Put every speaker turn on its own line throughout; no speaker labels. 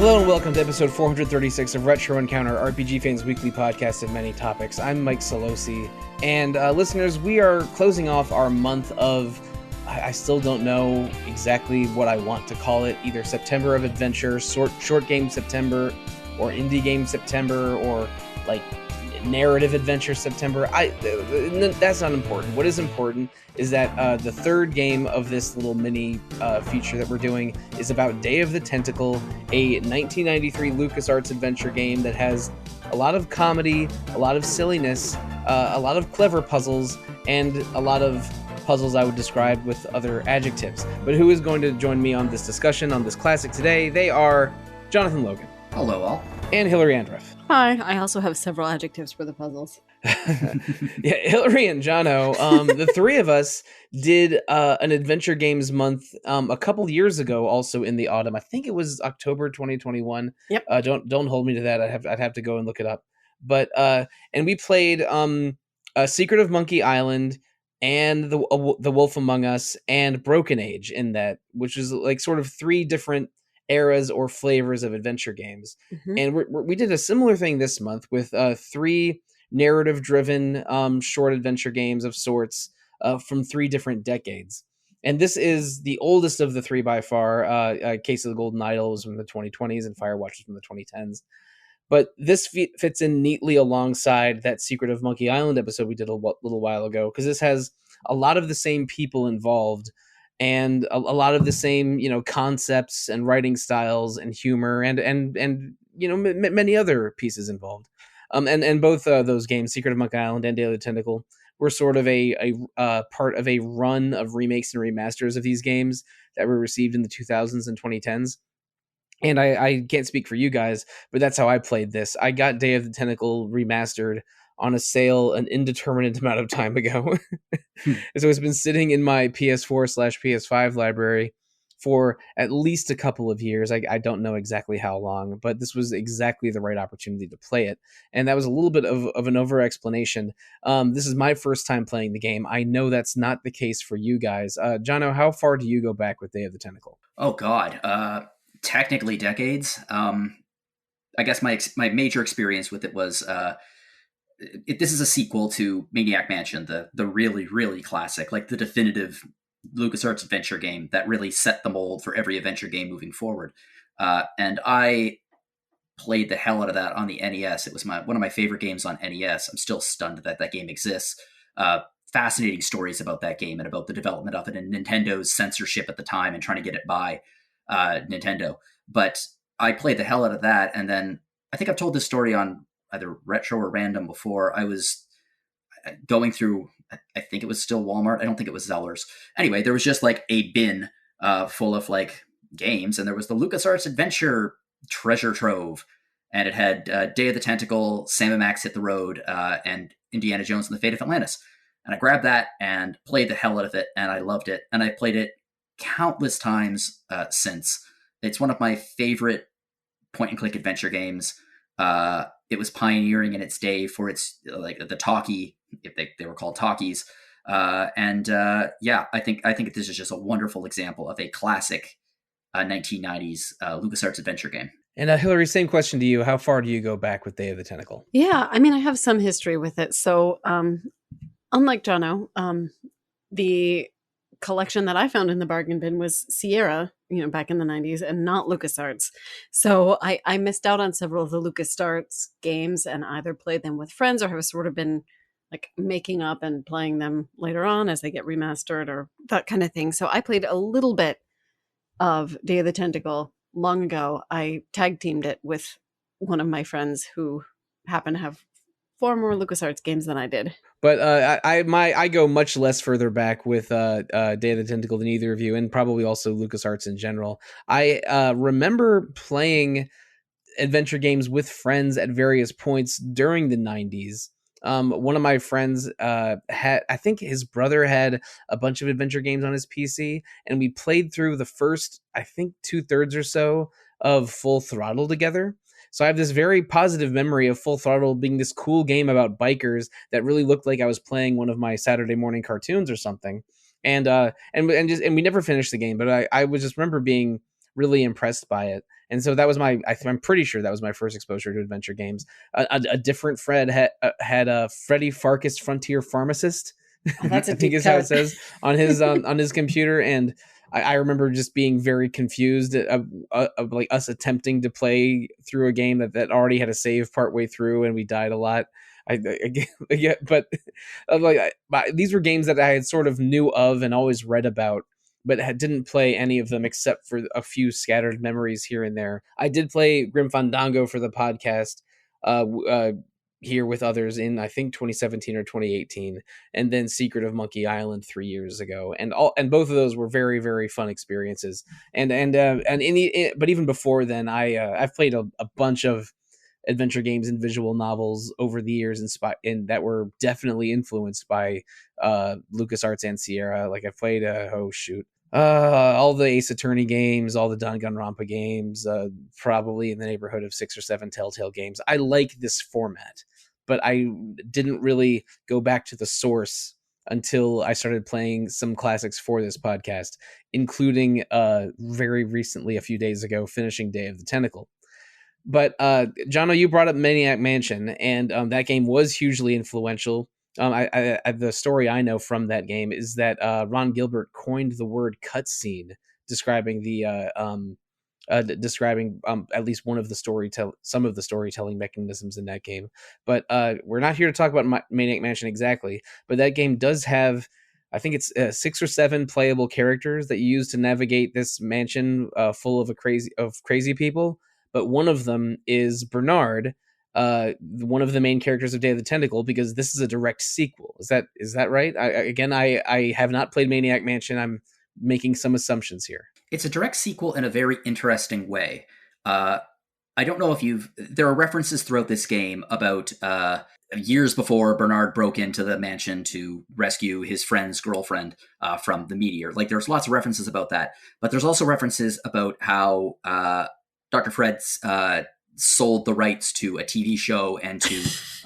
Hello and welcome to episode 436 of Retro Encounter, RPG Fans Weekly Podcast of Many Topics. I'm Mike Sollosi, and listeners, we are closing off our month of, I still don't know exactly what I want to call it, either September of Adventure, short game September, or indie game September, or like narrative adventure September. That's not important. What is important is that the third game of this little mini feature that we're doing is about Day of the Tentacle, a 1993 LucasArts adventure game that has a lot of comedy, a lot of silliness, a lot of clever puzzles, and a lot of puzzles I would describe with other adjectives. But who is going to join me on this discussion, on this classic today? They are Jonathan Logan.
Hello, all.
And Hilary Andreff.
Hi, I also have several adjectives for the puzzles.
Yeah, Hilary and Jono, the three of us did an Adventure Games month a couple years ago, also in the autumn. I think it was October 2021.
Yep.
Don't hold me to that. I'd have to go and look it up. But and we played Secret of Monkey Island and the Wolf Among Us and Broken Age in that, which is like sort of three different eras or flavors of adventure games. Mm-hmm. And we did a similar thing this month with three narrative-driven short adventure games of sorts from three different decades. And this is the oldest of the three by far. Case of the Golden Idol was from the 2020s and Firewatch was from the 2010s. But this fits in neatly alongside that Secret of Monkey Island episode we did a little while ago, because this has a lot of the same people involved and a lot of the same, concepts and writing styles and humor and many other pieces involved. And both those games, Secret of Monkey Island and Day of the Tentacle, were sort of a part of a run of remakes and remasters of these games that were received in the 2000s and 2010s. And I can't speak for you guys, but that's how I played this. I got Day of the Tentacle remastered on a sale an indeterminate amount of time ago. So it's been sitting in my PS4/PS5 library for at least a couple of years. I don't know exactly how long, but this was exactly the right opportunity to play it. And that was a little bit of an over-explanation. This is my first time playing the game. I know that's not the case for you guys. Jono, how far do you go back with Day of the Tentacle?
Oh, God. Technically decades. I guess my major experience with it was... this is a sequel to Maniac Mansion, the really, really classic, like the definitive LucasArts adventure game that really set the mold for every adventure game moving forward. And I played the hell out of that on the NES. It was one of my favorite games on NES. I'm still stunned that game exists. Fascinating stories about that game and about the development of it and Nintendo's censorship at the time and trying to get it by Nintendo. But I played the hell out of that. And then I think I've told this story on either Retro or Random before. I was going through, I think it was still Walmart. I don't think it was Zellers. Anyway, there was just like a bin full of like games, and there was the LucasArts Adventure treasure trove, and it had Day of the Tentacle, Sam & Max Hit the Road, and Indiana Jones and the Fate of Atlantis. And I grabbed that and played the hell out of it, and I loved it. And I played it countless times since. It's one of my favorite point-and-click adventure games. It was pioneering in its day for its like the talkie, if they were called talkies. I think this is just a wonderful example of a classic 1990s LucasArts adventure game.
And Hilary, same question to you. How far do you go back with Day of the Tentacle?
Yeah, I mean, I have some history with it. So unlike Jono, the collection that I found in the bargain bin was Sierra, back in the 90s, and not LucasArts. So I missed out on several of the LucasArts games and either played them with friends or have sort of been like making up and playing them later on as they get remastered or that kind of thing. So I played a little bit of Day of the Tentacle long ago. I tag teamed it with one of my friends who happened to have far more LucasArts games than I did.
But I go much less further back with Day of the Tentacle than either of you, and probably also LucasArts in general. I remember playing adventure games with friends at various points during the 90s. One of my friends I think his brother had a bunch of adventure games on his PC, and we played through the first, I think, 2/3 or so of Full Throttle together. So I have this very positive memory of Full Throttle being this cool game about bikers that really looked like I was playing one of my Saturday morning cartoons or something. And we never finished the game, but I was just remember being really impressed by it. And so that was I'm pretty sure that was my first exposure to adventure games. A different Fred had a Freddy Farkas Frontier Pharmacist.
Oh, that's a
I think
deep
is how it
cut.
says on his on his computer, and I remember just being very confused of like us attempting to play through a game that already had a save partway through, and we died a lot. Yeah, but these were games that I had sort of knew of and always read about, but didn't play any of them except for a few scattered memories here and there. I did play Grim Fandango for the podcast here with others in, I think, 2017 or 2018, and then Secret of Monkey Island 3 years ago, and both of those were very, very fun experiences. But even before then, I've played a bunch of adventure games and visual novels over the years, and that were definitely influenced by LucasArts and Sierra. Like I've played all the Ace Attorney games, all the Danganronpa games, probably in the neighborhood of 6 or 7 Telltale games. I like this format, but I didn't really go back to the source until I started playing some classics for this podcast, including very recently, a few days ago, finishing Day of the Tentacle. But Jono, you brought up Maniac Mansion, and that game was hugely influential. The story I know from that game is that Ron Gilbert coined the word cutscene, describing describing at least some of the storytelling mechanisms in that game. But we're not here to talk about Maniac Mansion exactly. But that game does have, I think it's 6 or 7 playable characters that you use to navigate this mansion full of crazy people. But one of them is Bernard, one of the main characters of Day of the Tentacle, because this is a direct sequel. Is that right? I have not played Maniac Mansion. I'm making some assumptions here.
It's a direct sequel in a very interesting way. I don't know if there are references throughout this game about years before Bernard broke into the mansion to rescue his friend's girlfriend from the meteor. Like there's lots of references about that, but there's also references about how Dr. Fred's sold the rights to a TV show and to
Yes.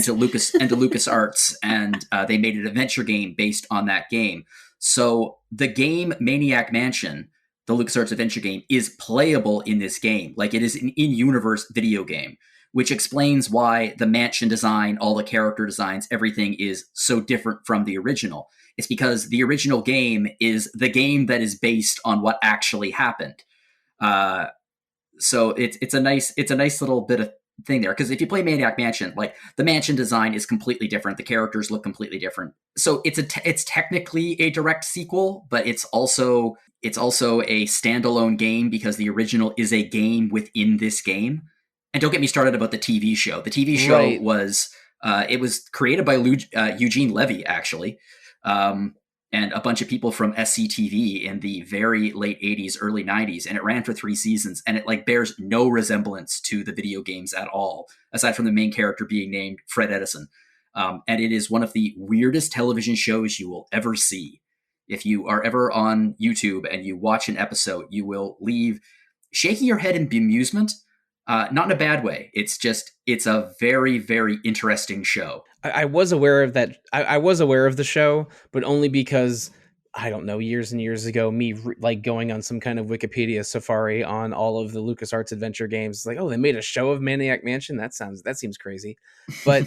LucasArts, and they made an adventure game based on that game. So the game Maniac Mansion, the LucasArts adventure game, is playable in this game. Like it is an in-universe video game, which explains why the mansion design, all the character designs, everything is so different from the original. It's because the original game is the game that is based on what actually happened. So it's a nice little bit of thing there, because if you play Maniac Mansion, like the mansion design is completely different, the characters look completely different. So it's technically a direct sequel, but it's also a standalone game because the original is a game within this game. And don't get me started about the TV show. The TV show
Right.
was it was created by Eugene Levy, actually. And a bunch of people from SCTV in the very late 80s, early 90s, and it ran for 3 seasons, and it like bears no resemblance to the video games at all, aside from the main character being named Fred Edison. And it is one of the weirdest television shows you will ever see. If you are ever on YouTube and you watch an episode, you will leave shaking your head in bemusement, not in a bad way. It's a very, very interesting show.
I was aware of that. I was aware of the show, but only because, I don't know, years and years ago, me like going on some kind of Wikipedia safari on all of the LucasArts adventure games. Like, oh, they made a show of Maniac Mansion. That seems crazy. But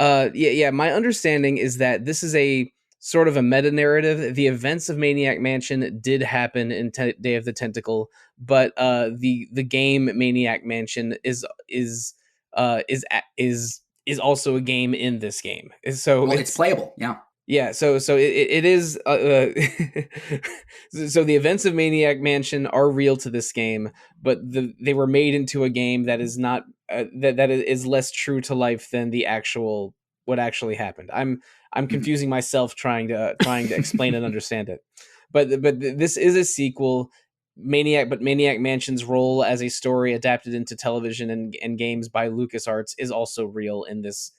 yeah. My understanding is that this is a sort of a meta narrative. The events of Maniac Mansion did happen in Day of the Tentacle, but the game Maniac Mansion is also a game in this game. So
it's playable.
Yeah, so it is. So the events of Maniac Mansion are real to this game, but they were made into a game that is not that is less true to life than what actually happened. I'm confusing myself trying to explain and understand it, but this is a sequel. Maniac Mansion's role as a story adapted into television and games by LucasArts is also real in this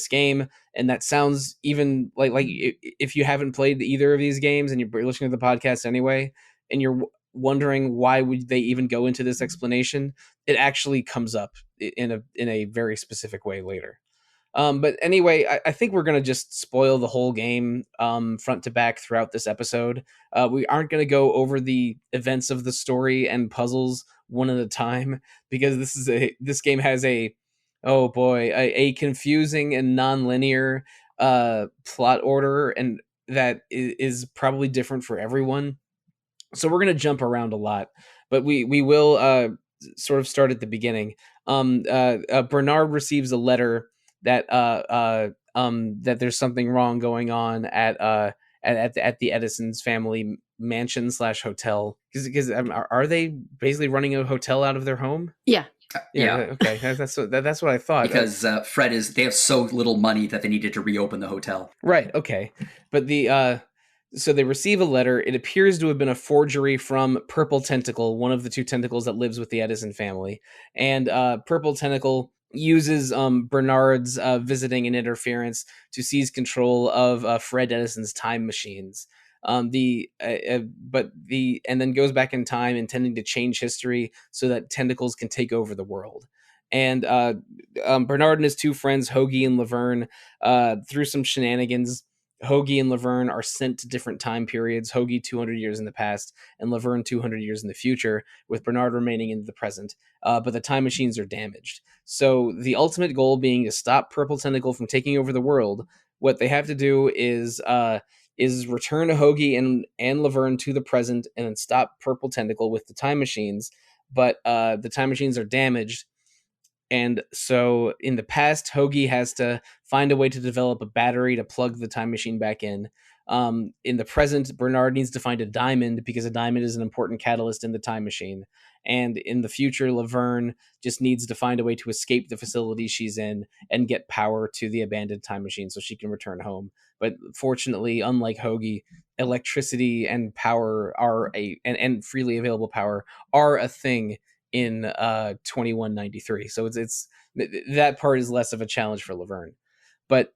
game. And that sounds even like if you haven't played either of these games and you're listening to the podcast anyway, and you're wondering why would they even go into this explanation, it actually comes up in a very specific way later. But anyway, I think we're going to just spoil the whole game front to back throughout this episode. We aren't going to go over the events of the story and puzzles one at a time, because this game has oh boy, a confusing and non-linear plot order, and that is probably different for everyone. So we're going to jump around a lot, but we will sort of start at the beginning. Bernard receives a letter that that there's something wrong going on at the Edison's family mansion / hotel, because are they basically running a hotel out of their home?
Yeah.
Yeah.
Okay. That's what I thought.
Because they have so little money that they needed to reopen the hotel.
Right. Okay. But so they receive a letter. It appears to have been a forgery from Purple Tentacle, one of the two tentacles that lives with the Edison family. And Purple Tentacle uses Bernard's visiting and interference to seize control of Fred Edison's time machines. And then goes back in time, intending to change history so that tentacles can take over the world. And Bernard and his two friends, Hoagie and Laverne, through some shenanigans, Hoagie and Laverne are sent to different time periods, Hoagie 200 years in the past and Laverne 200 years in the future, with Bernard remaining in the present. But the time machines are damaged. So the ultimate goal being to stop Purple Tentacle from taking over the world. What they have to do is return Hoagie and Laverne to the present and then stop Purple Tentacle with the time machines. But the time machines are damaged. And so in the past, Hoagie has to find a way to develop a battery to plug the time machine back in. In the present, Bernard needs to find a diamond, because a diamond is an important catalyst in the time machine. And in the future, Laverne just needs to find a way to escape the facility she's in and get power to the abandoned time machine so she can return home. But fortunately, unlike Hoagie, electricity and power and freely available power are a thing in 2193. So it's that part is less of a challenge for Laverne. But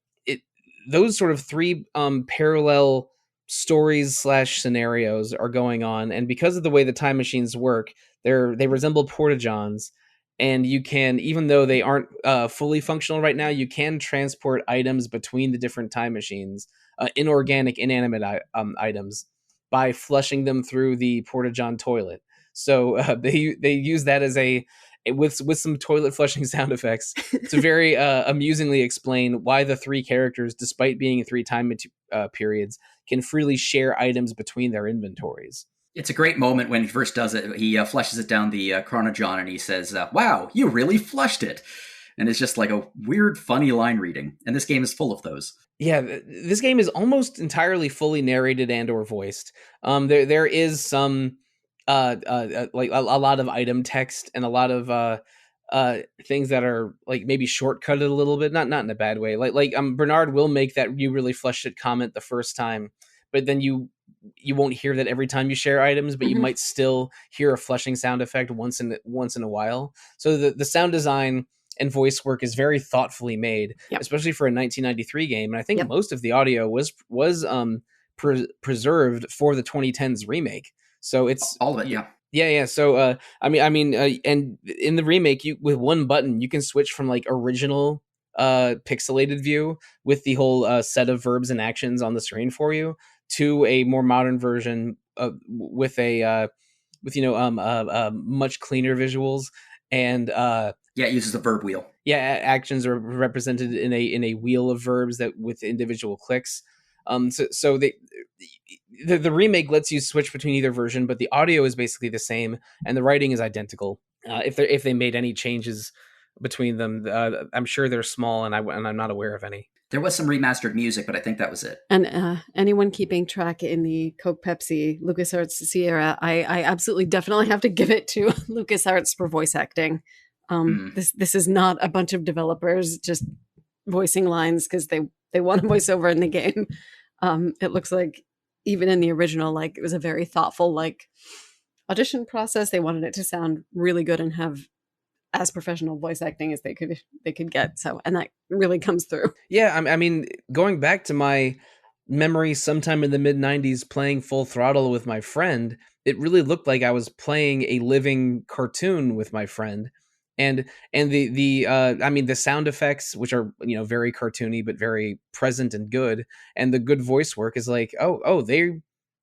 those sort of three parallel stories / scenarios are going on, and because of the way the time machines work, they resemble porta-johns, and you can, even though they aren't fully functional right now, you can transport items between the different time machines, inorganic, inanimate items, by flushing them through the porta-john toilet. So they use that as with some toilet flushing sound effects to very amusingly explain why the three characters, despite being in three time periods, can freely share items between their inventories.
It's a great moment when he first does it. He flushes it down the chronojohn and he says, "Wow, you really flushed it." And it's just like a weird, funny line reading. And this game is full of those.
Yeah, this game is almost entirely fully narrated and or voiced. There is some like a lot of item text and a lot of things that are like maybe shortcutted a little bit, not in a bad way. Like Bernard will make that "you really flushed it" comment the first time, but then you won't hear that every time you share items, but you might still hear a flushing sound effect once in a while. So the sound design and voice work is very thoughtfully made, especially for a 1993 game. And I think most of the audio was preserved for the 2010s remake. So it's
all of it,
yeah. So and in the remake, you with one button you can switch from like original pixelated view with the whole set of verbs and actions on the screen for you, to a more modern version with much cleaner visuals and
it uses a verb wheel.
Actions are represented in a wheel of verbs that with individual clicks. So the remake lets you switch between either version, but the audio is basically the same and the writing is identical. If they made any changes between them, I'm sure they're small, and I'm not aware of any.
There was some remastered music, but I think that was it.
And anyone keeping track in the Coke Pepsi LucasArts Sierra, I absolutely definitely have to give it to LucasArts for voice acting. This is not a bunch of developers just voicing lines because they want to voice over in the game. It looks like even in the original, like it was a very thoughtful audition process. They wanted it to sound really good and have as professional voice acting as they could get. So, and that really comes through.
Yeah, I mean, going back to my memory sometime in the mid 90s playing Full Throttle with my friend, it really looked like I was playing a living cartoon with my friend. And the sound effects, which are very cartoony but very present and good, and the good voice work is like,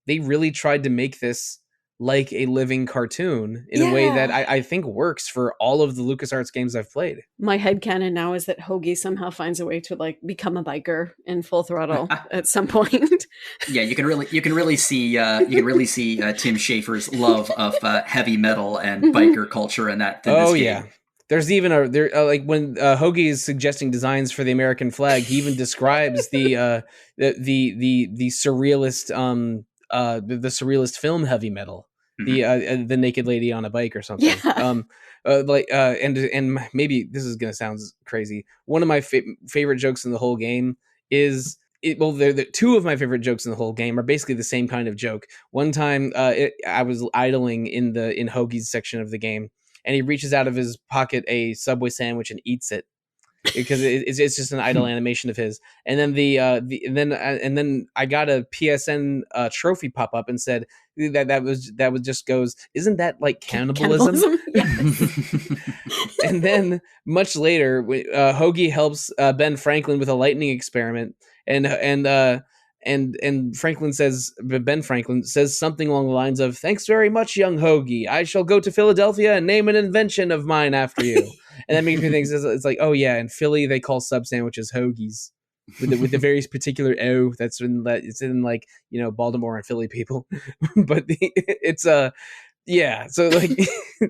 they really tried to make this like a living cartoon in a way that I think works for all of the LucasArts games I've played.
My headcanon now is that Hoagie somehow finds a way to like become a biker in Full Throttle at some point.
Yeah, you can really see Tim Schafer's love of heavy metal and biker culture in that. In this game.
Yeah. There's even like when Hoagie is suggesting designs for the American flag, he even describes the surrealist the surrealist film heavy metal, the naked lady on a bike or something.
Yeah.
And maybe this is gonna sound crazy. One of my favorite jokes in the whole game is. The two of my favorite jokes in the whole game are basically the same kind of joke. One time, I was idling in Hoagie's section of the game, and he reaches out of his pocket a Subway sandwich and eats it because it's just an idle animation of his. And then then I got a PSN trophy pop up and said that was just goes, isn't that like cannibalism?
Yes.
And then much later, Hoagie helps Ben Franklin with a lightning experiment, and Franklin says, Ben Franklin says something along the lines of, "Thanks very much, young Hoagie. I shall go to Philadelphia and name an invention of mine after you." And that makes me think it's like, oh yeah, in Philly they call sub sandwiches hoagies with the very particular O that's it's in like, you know, Baltimore and Philly people. But it's yeah, so like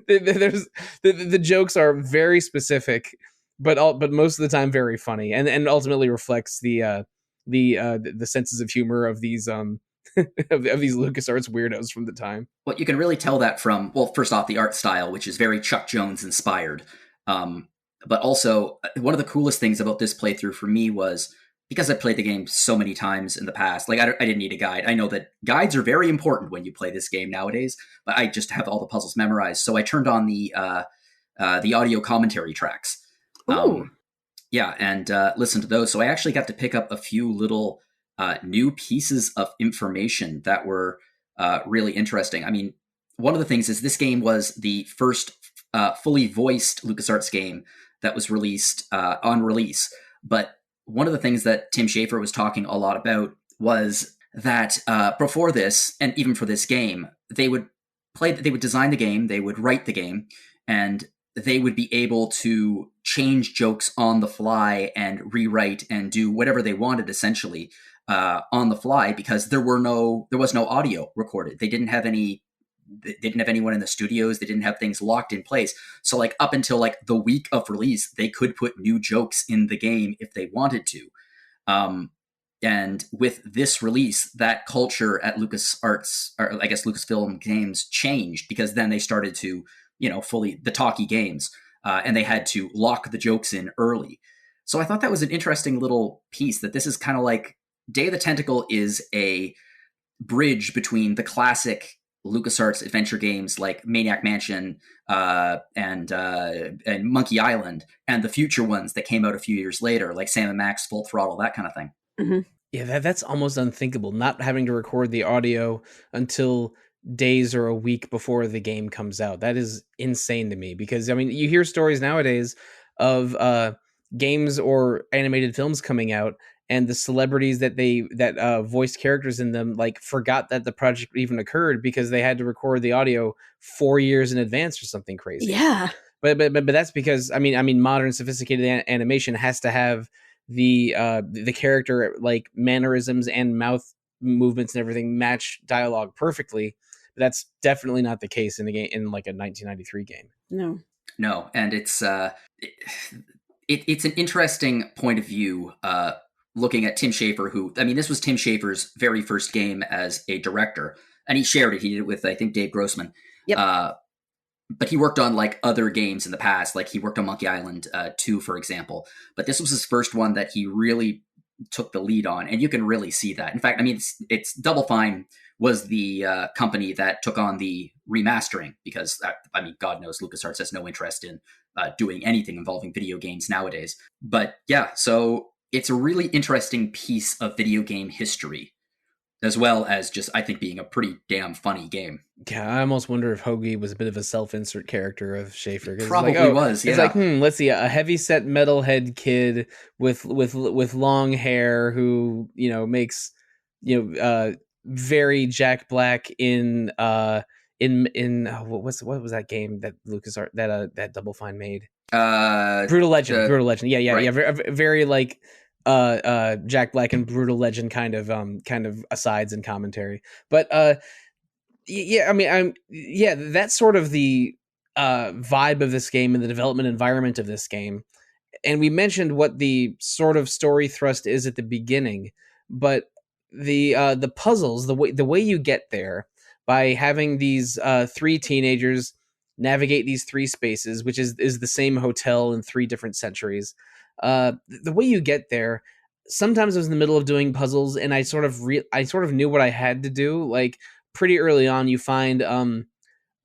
there's the jokes are very specific, but most of the time very funny, and ultimately reflects the senses of humor of these of these LucasArts weirdos from the time.
Well, you can really tell that from, well, first off, the art style, which is very Chuck Jones inspired. But also, one of the coolest things about this playthrough for me was, because I played the game so many times in the past, like I didn't need a guide. I know that guides are very important when you play this game nowadays, but I just have all the puzzles memorized. So I turned on the audio commentary tracks. Yeah, and listen to those. So I actually got to pick up a few little new pieces of information that were really interesting. I mean, one of the things is this game was the first fully voiced LucasArts game that was released on release. But one of the things that Tim Schafer was talking a lot about was that before this, and even for this game, they would design the game, they would write the game, and they would be able to change jokes on the fly and rewrite and do whatever they wanted, essentially, on the fly, because there was no audio recorded. They didn't have anyone in the studios. They didn't have things locked in place. So like up until like the week of release, they could put new jokes in the game if they wanted to. And with this release, that culture at LucasArts, or I guess Lucasfilm Games, changed, because then they started to, fully the talkie games, and they had to lock the jokes in early. So I thought that was an interesting little piece, that this is kind of like Day of the Tentacle is a bridge between the classic LucasArts adventure games like Maniac Mansion and Monkey Island, and the future ones that came out a few years later, like Sam & Max, Full Throttle, that kind of thing.
Mm-hmm.
Yeah, that's almost unthinkable, not having to record the audio until days or a week before the game comes out. That is insane to me, because I mean, you hear stories nowadays of games or animated films coming out, and the celebrities that voiced characters in them like forgot that the project even occurred because they had to record the audio 4 years in advance or something crazy.
Yeah,
but that's because I mean modern sophisticated animation has to have the character like mannerisms and mouth movements and everything match dialogue perfectly. But that's definitely not the case in a game, in like a 1993 game.
No, and it's it's an interesting point of view. Looking at Tim Schafer, who, I mean, this was Tim Schafer's very first game as a director, and he shared it. He did it with, I think, Dave Grossman.
Yep.
But he worked on like other games in the past, like he worked on Monkey Island 2, for example. But this was his first one that he really took the lead on, and you can really see that. In fact, I mean, it's Double Fine was the company that took on the remastering, because I mean, God knows LucasArts has no interest in doing anything involving video games nowadays. But yeah, so it's a really interesting piece of video game history, as well as just, I think, being a pretty damn funny game.
Yeah, I almost wonder if Hoagie was a bit of a self-insert character of Schafer.
Probably was, yeah.
It's like, let's see, a heavy-set metalhead kid with long hair who, makes, very Jack Black in what was that game that LucasArts that Double Fine made?
Uh,
Brutal Legend. Brutal Legend. Yeah,
right.
very like Jack Black and Brutal Legend kind of asides and commentary. But yeah, I mean, that's sort of the vibe of this game and the development environment of this game. And we mentioned what the sort of story thrust is at the beginning, but the puzzles, the way you get there by having these three teenagers navigate these three spaces, which is the same hotel in three different centuries. The way you get there, sometimes I was in the middle of doing puzzles, and I sort of knew what I had to do. Like pretty early on, you find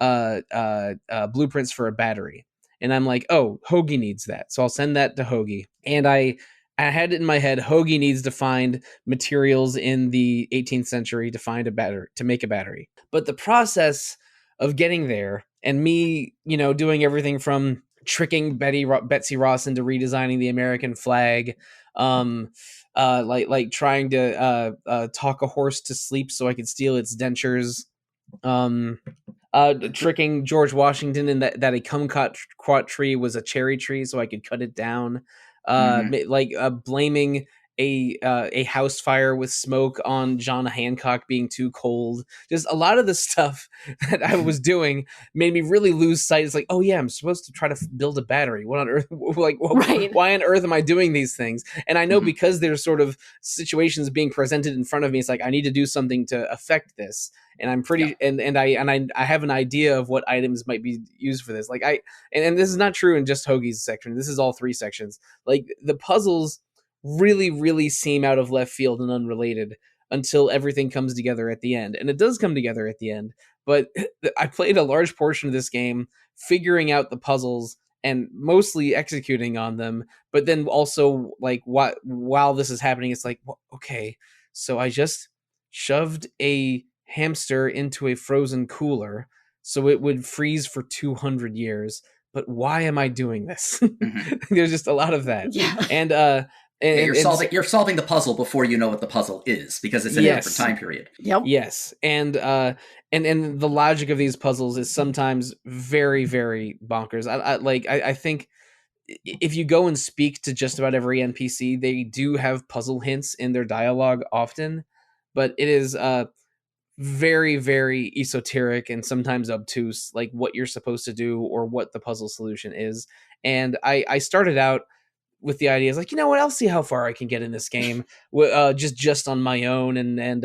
blueprints for a battery. And I'm like, oh, Hoagie needs that. So I'll send that to Hoagie. And I had it in my head, Hoagie needs to find materials in the 18th century to make a battery. But the process of getting there and me, doing everything from tricking Betsy Ross into redesigning the American flag, like trying to talk a horse to sleep so I could steal its dentures, tricking George Washington in that a kumquat tree was a cherry tree so I could cut it down, blaming a house fire with smoke on John Hancock being too cold. Just a lot of the stuff that I was doing made me really lose sight. It's like, oh yeah, I'm supposed to try to build a battery. What on earth? Why on earth am I doing these things? And I know because there's sort of situations being presented in front of me, it's like I need to do something to affect this. And I'm pretty, and I have an idea of what items might be used for this. Like and this is not true in just Hoagie's section. This is all three sections. Like the puzzles really, really seem out of left field and unrelated until everything comes together at the end. And it does come together at the end. But I played a large portion of this game figuring out the puzzles and mostly executing on them. But then also, like, while this is happening, it's like, well, okay, so I just shoved a hamster into a frozen cooler so it would freeze for 200 years. But why am I doing this? There's just a lot of that.
Yeah.
And you're solving the puzzle before you know what the puzzle is, because it's in a different time period.
Yep.
Yes. And the logic of these puzzles is sometimes very, very bonkers. I think if you go and speak to just about every NPC, they do have puzzle hints in their dialogue often, but it is very, very esoteric and sometimes obtuse, like what you're supposed to do or what the puzzle solution is. And I started out with the idea is like, you know what, I'll see how far I can get in this game, just on my own, and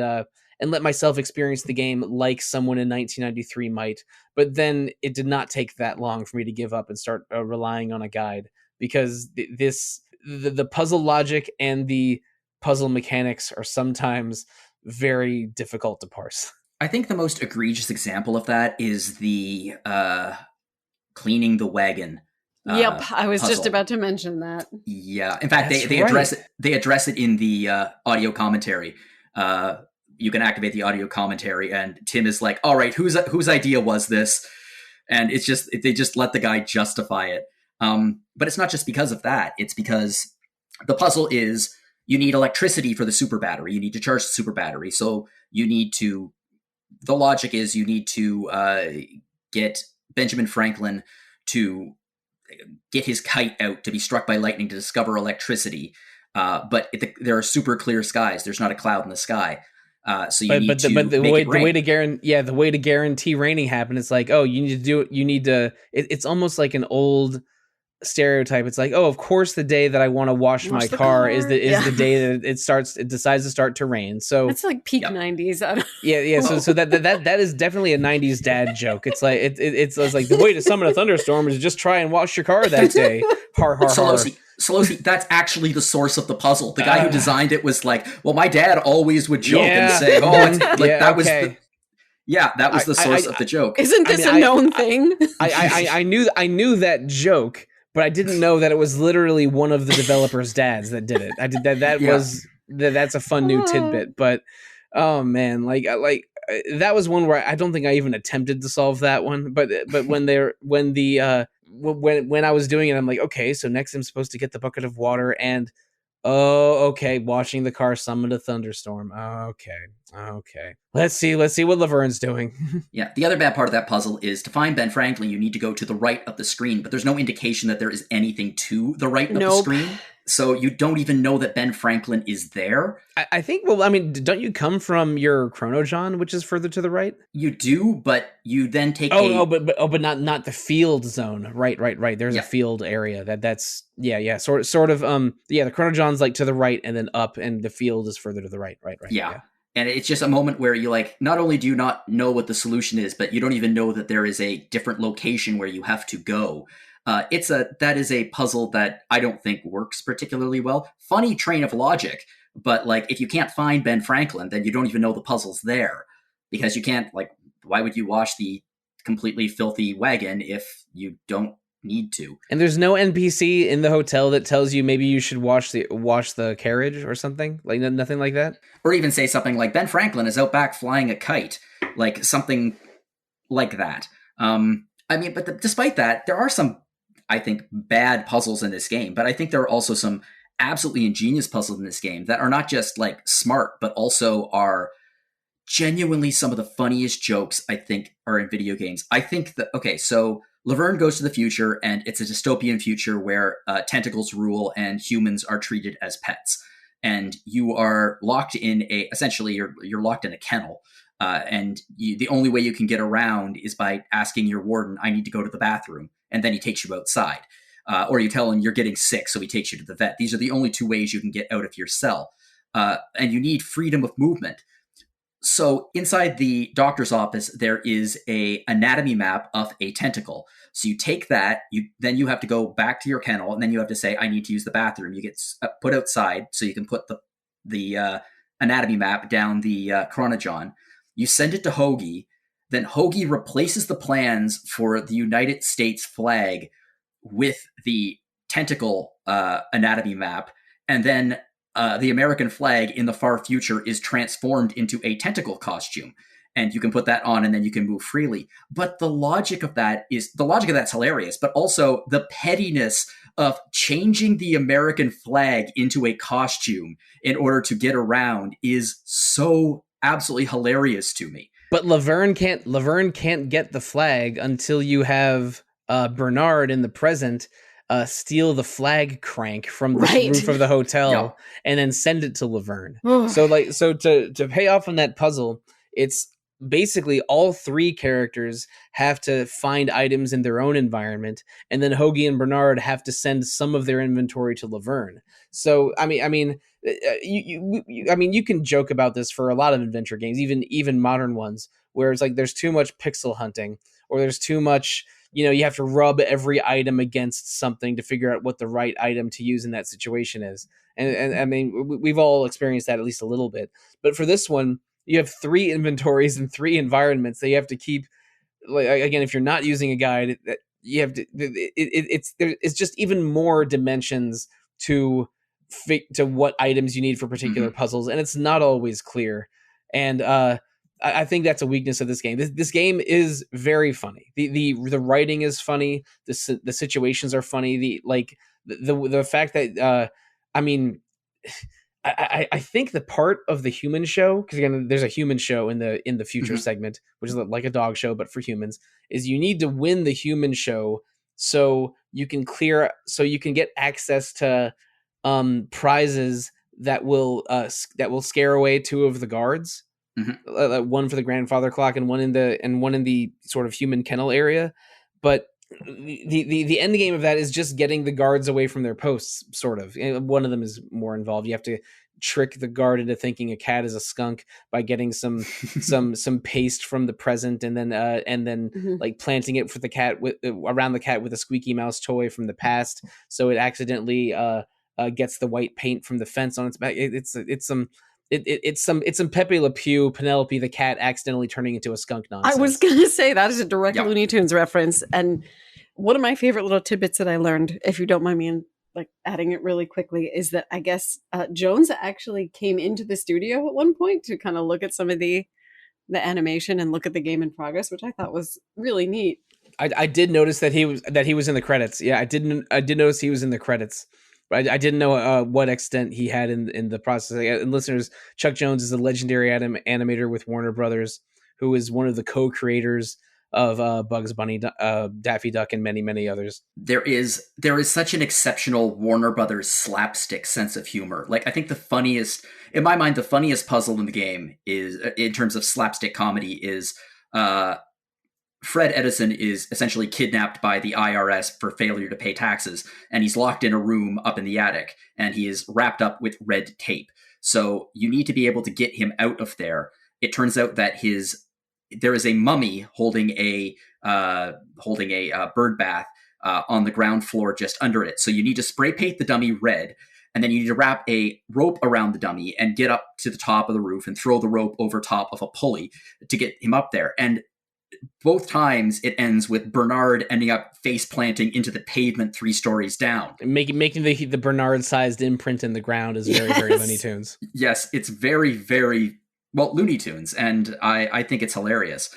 let myself experience the game like someone in 1993 might. But then it did not take that long for me to give up and start relying on a guide, because the puzzle logic and the puzzle mechanics are sometimes very difficult to parse.
I think the most egregious example of that is the cleaning the wagon.
Yep, I was
puzzle.
Just about to mention that.
Yeah, in fact, they address it. They address it in the audio commentary. You can activate the audio commentary, and Tim is like, "All right, whose idea was this?" And it's just they just let the guy justify it. But it's not just because of that. It's because the puzzle is you need electricity for the super battery. You need to charge the super battery, so you need to. The logic is you need to get Benjamin Franklin to get his kite out to be struck by lightning to discover electricity. But there are super clear skies. There's not a cloud in the sky. So you need to make it rain.
The way to guarantee raining happen, it's like, oh, you need to do it. You need to, it's almost like an old stereotype. It's like, oh, of course the day that I want to wash my car is the day that it decides to start to rain. So
it's like peak 90s.
Yeah. So that is definitely a 90s dad joke. It's like it's like the way to summon a thunderstorm is just try and wash your car that day. Har har har.
Sollosi, that's actually the source of the puzzle. The guy who designed it was like, well, my dad always would joke and say, oh, it's like that was that was the source of the joke.
Isn't this a known thing?
I knew that joke, but I didn't know that it was literally one of the developers' dads that did it. I did that. That's a fun new tidbit. But oh man, like that was one where I don't think I even attempted to solve that one. But when I was doing it, I'm like, okay, so next I'm supposed to get the bucket of water and Oh, okay. Watching the car summon a thunderstorm. Okay. Let's see what Laverne's doing.
Yeah, the other bad part of that puzzle is to find Ben Franklin, you need to go to the right of the screen, but there's no indication that there is anything to the right of the
Nope.
screen. So you don't even know that Ben Franklin is there.
I think, well, I mean, don't you come from your Chronojon, which is further to the right?
You do, but you then take
but not the field zone. Right. There's a field area that's sort of the Chronojon's like to the right and then up, and the field is further to the right.
Yeah. And it's just a moment where you like, not only do you not know what the solution is, but you don't even know that there is a different location where you have to go. That is a puzzle that I don't think works particularly well. Funny train of logic, but like if you can't find Ben Franklin, then you don't even know the puzzle's there, because you can't, like, why would you wash the completely filthy wagon if you don't need to?
And there's no NPC in the hotel that tells you maybe you should wash the carriage or something, like nothing like that,
or even say something like Ben Franklin is out back flying a kite, like something like that. I mean, but despite that, there are some, I think, bad puzzles in this game, but I think there are also some absolutely ingenious puzzles in this game that are not just like smart, but also are genuinely some of the funniest jokes I think are in video games. I think that, okay, so Laverne goes to the future, and it's a dystopian future where tentacles rule and humans are treated as pets. And you are locked in essentially you're locked in a kennel. And the only way you can get around is by asking your warden, I need to go to the bathroom. And then he takes you outside. Or you tell him you're getting sick, so he takes you to the vet. These are the only two ways you can get out of your cell. And you need freedom of movement. So inside the doctor's office, there is a anatomy map of a tentacle. So you take that, then you have to go back to your kennel, and then you have to say, I need to use the bathroom. You get put outside so you can put the anatomy map down the chronojon. You send it to Hoagie. Then Hoagie replaces the plans for the United States flag with the tentacle anatomy map. And then the American flag in the far future is transformed into a tentacle costume. And you can put that on, and then you can move freely. But the logic of that's hilarious, but also the pettiness of changing the American flag into a costume in order to get around is so absolutely hilarious to me.
But Laverne can't get the flag until you have Bernard in the present steal the flag crank from the roof of the hotel and then send it to Laverne. So to pay off on that puzzle, it's basically all three characters have to find items in their own environment, and then Hoagie and Bernard have to send some of their inventory to Laverne. So you can joke about this for a lot of adventure games, even modern ones, where it's like there's too much pixel hunting, or there's too much, you have to rub every item against something to figure out what the right item to use in that situation is. And I mean, we've all experienced that at least a little bit. But for this one, you have three inventories and three environments that you have to keep. Like, again, if you're not using a guide, you have to. It's just even more dimensions to what items you need for particular puzzles, and it's not always clear. And I think that's a weakness of this game. This game is very funny. The writing is funny. The situations are funny. The fact that I think the part of the human show, because again, there's a human show in the future segment, which is like a dog show but for humans, is you need to win the human show so you can get access to prizes that will scare away two of the guards. One for the grandfather clock and one in the sort of human kennel area. But the end game of that is just getting the guards away from their posts, sort of. One of them is more involved. You have to trick the guard into thinking a cat is a skunk by getting some paste from the present, and then like planting it for the cat around the cat with a squeaky mouse toy from the past, so it accidentally gets the white paint from the fence on its back. It's some Pepe Le Pew, Penelope the cat accidentally turning into a skunk nonsense.
I was going to say that is a direct Looney Tunes reference. And one of my favorite little tidbits that I learned, if you don't mind me adding it really quickly, is that I guess Jones actually came into the studio at one point to kind of look at some of the animation and look at the game in progress, which I thought was really neat.
I did notice that he was in the credits. Yeah, I did notice he was in the credits. But I didn't know what extent he had in the process. And listeners, Chuck Jones is a legendary animator with Warner Brothers, who is one of the co-creators of Bugs Bunny, Daffy Duck, and many, many others.
There is such an exceptional Warner Brothers slapstick sense of humor. Like, I think in my mind, the funniest puzzle in the game is, in terms of slapstick comedy, is Fred Edison is essentially kidnapped by the IRS for failure to pay taxes, and he's locked in a room up in the attic, and he is wrapped up with red tape. So you need to be able to get him out of there. It turns out that there is a mummy holding a bird bath on the ground floor just under it. So you need to spray paint the dummy red, and then you need to wrap a rope around the dummy and get up to the top of the roof and throw the rope over top of a pulley to get him up there. And both times it ends with Bernard ending up face planting into the pavement 3 stories down.
Making the Bernard-sized imprint in the ground is very, very Looney Tunes.
Yes, it's very, very, Looney Tunes, and I think it's hilarious.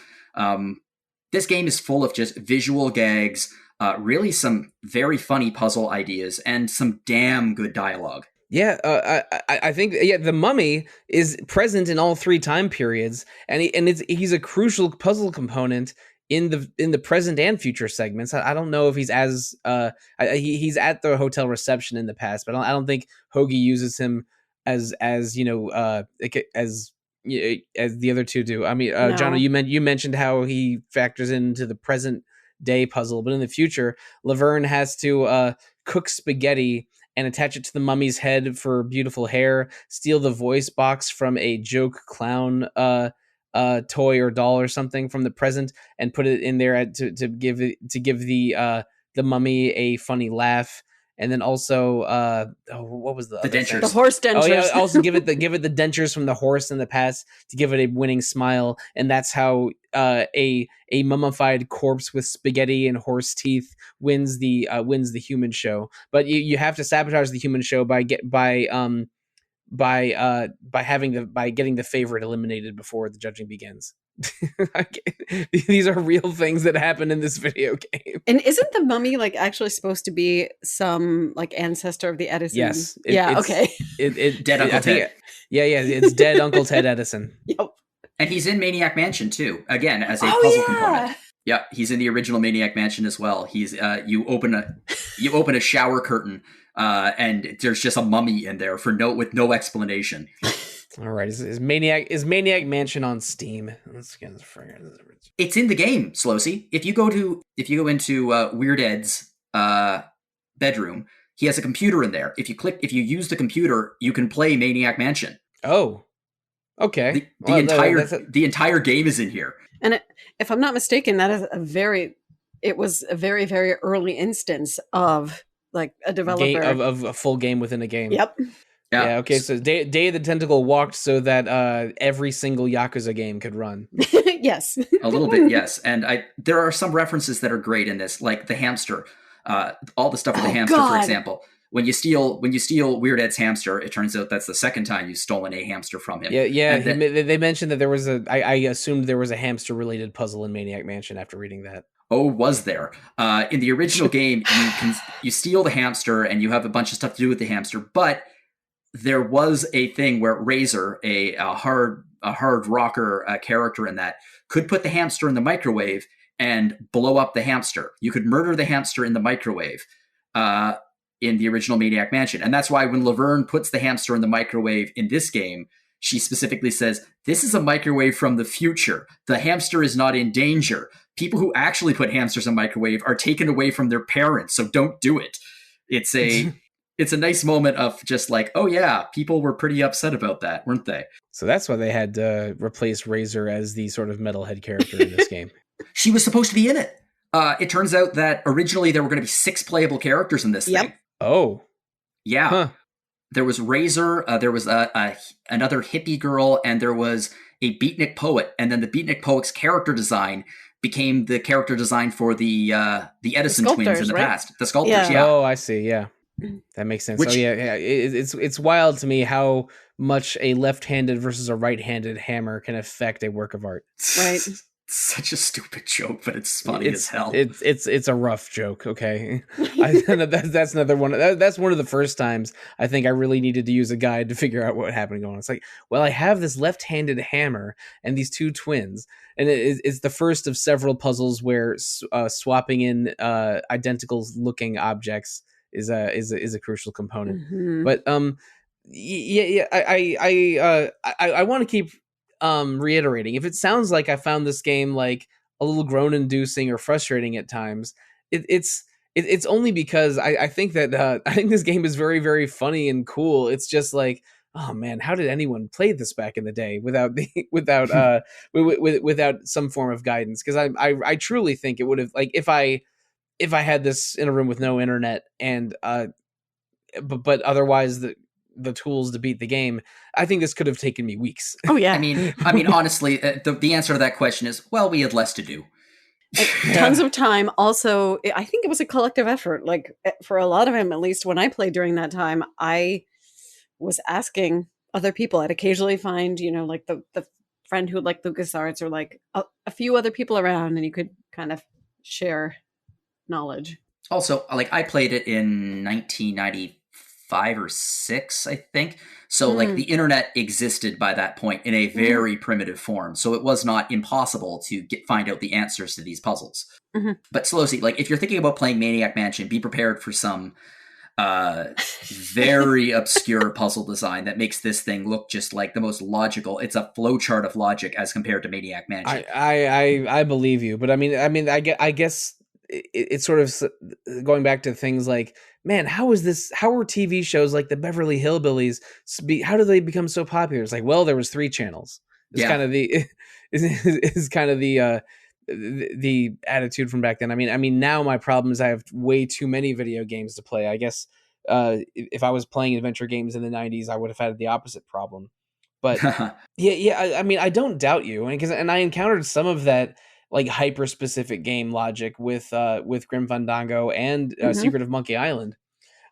This game is full of just visual gags, really some very funny puzzle ideas, and some damn good dialogue.
Yeah, I think the mummy is present in all 3 time periods, and he's a crucial puzzle component in the present and future segments. I don't know if he's he's at the hotel reception in the past, but I don't think Hoagie uses him as the other 2 do. I mean,
No.
John, you mentioned how he factors into the present day puzzle, but in the future, Laverne has to cook spaghetti and attach it to the mummy's head for beautiful hair, steal the voice box from a joke clown toy or doll or something from the present, and put it in there to give the mummy a funny laugh. And then also, what was the
dentures?
The horse dentures.
Oh yeah, also give it the dentures from the horse in the past to give it a winning smile, and that's how a mummified corpse with spaghetti and horse teeth wins the human show. But you have to sabotage the human show by getting the favorite eliminated before the judging begins. These are real things that happen in this video game.
And isn't the mummy like actually supposed to be some like ancestor of the Edison?
Yes.
Okay.
Dead Uncle Ted.
It's dead Uncle Ted Edison.
Yep.
And he's in Maniac Mansion too, again as a puzzle component. Yeah, he's in the original Maniac Mansion as well. He's you open a shower curtain and there's just a mummy in there with no explanation.
All right, is Maniac Mansion on Steam? Let's get this.
It's in the game, Sollosi. If you go into Weird Ed's bedroom, he has a computer in there. If you use the computer, you can play Maniac Mansion.
Oh, okay.
The entire game is in here.
And if I'm not mistaken, that is it was a very, very early instance of like a developer
of a full game within a game.
Yep.
Yeah. Okay. So Day of the Tentacle walked so that every single Yakuza game could run.
Yes.
A little bit, yes. And there are some references that are great in this, like the hamster. All the stuff with the hamster,
God.
For example. When you steal Weird Ed's hamster, it turns out that's the second time you've stolen a hamster from him.
Yeah. They mentioned that there was I assumed there was a hamster related puzzle in Maniac Mansion after reading that.
Oh, was there? In the original game, you steal the hamster and you have a bunch of stuff to do with the hamster, but there was a thing where Razor, a hard rocker character in that, could put the hamster in the microwave and blow up the hamster. You could murder the hamster in the microwave in the original Maniac Mansion. And that's why when Laverne puts the hamster in the microwave in this game, she specifically says, "This is a microwave from the future. The hamster is not in danger. People who actually put hamsters in microwave are taken away from their parents, so don't do it." It's a nice moment of just like, oh yeah, people were pretty upset about that, weren't they?
So that's why they had to replace Razor as the sort of metalhead character in this game.
She was supposed to be in it. It turns out that originally there were going to be 6 playable characters in this thing.
Oh.
Yeah.
Huh.
There was Razor, there was another hippie girl, and there was a beatnik poet. And then the beatnik poet's character design became the character design for the Edison twins in the past. The sculptors, yeah.
Oh, I see, yeah. That makes sense. It's wild to me how much a left-handed versus a right-handed hammer can affect a work of art.
Right.
such a stupid joke, but it's funny as hell.
It's a rough joke. Okay, that's another one. That's one of the first times I think I really needed to use a guide to figure out what happened going on. It's like, well, I have this left-handed hammer and these two twins, and it's the first of several puzzles where swapping in identical looking objects is a crucial component.
Mhm.
But yeah, I want to keep reiterating, if it sounds like I found this game like a little groan inducing or frustrating at times, it's only because I think that I think this game is very, very funny and cool. It's just like, oh man, how did anyone play this back in the day without the without some form of guidance? Because I truly think it would have, like, if I had this in a room with no internet and but otherwise the tools to beat the game, I think this could have taken me weeks.
Oh yeah.
I mean, honestly, the answer to that question is, well, we had less to do.
Tons of time. Also, I think it was a collective effort. Like for a lot of them, at least when I played during that time, I was asking other people. I'd occasionally find, like the friend who liked LucasArts, or like a few other people around, and you could kind of share knowledge.
Also, like, I played it in 1995 or 6, I think. So like the internet existed by that point in a very primitive form. So it was not impossible to find out the answers to these puzzles. But Sollosi, like, if you're thinking about playing Maniac Mansion, be prepared for some very obscure puzzle design that makes this thing look just like the most logical. It's a flowchart of logic as compared to Maniac Mansion.
I believe you, but I guess it's sort of going back to things like, man, how are TV shows like the Beverly Hillbillies how do they become so popular? It's like, well, there was 3 channels. It's kind of the is kind of the attitude from back then. I mean, now my problem is I have way too many video games to play. I guess if I was playing adventure games in the 90s, I would have had the opposite problem. But yeah, I mean, I don't doubt you, and I encountered some of that like hyper specific game logic with Grim Fandango and Secret of Monkey Island.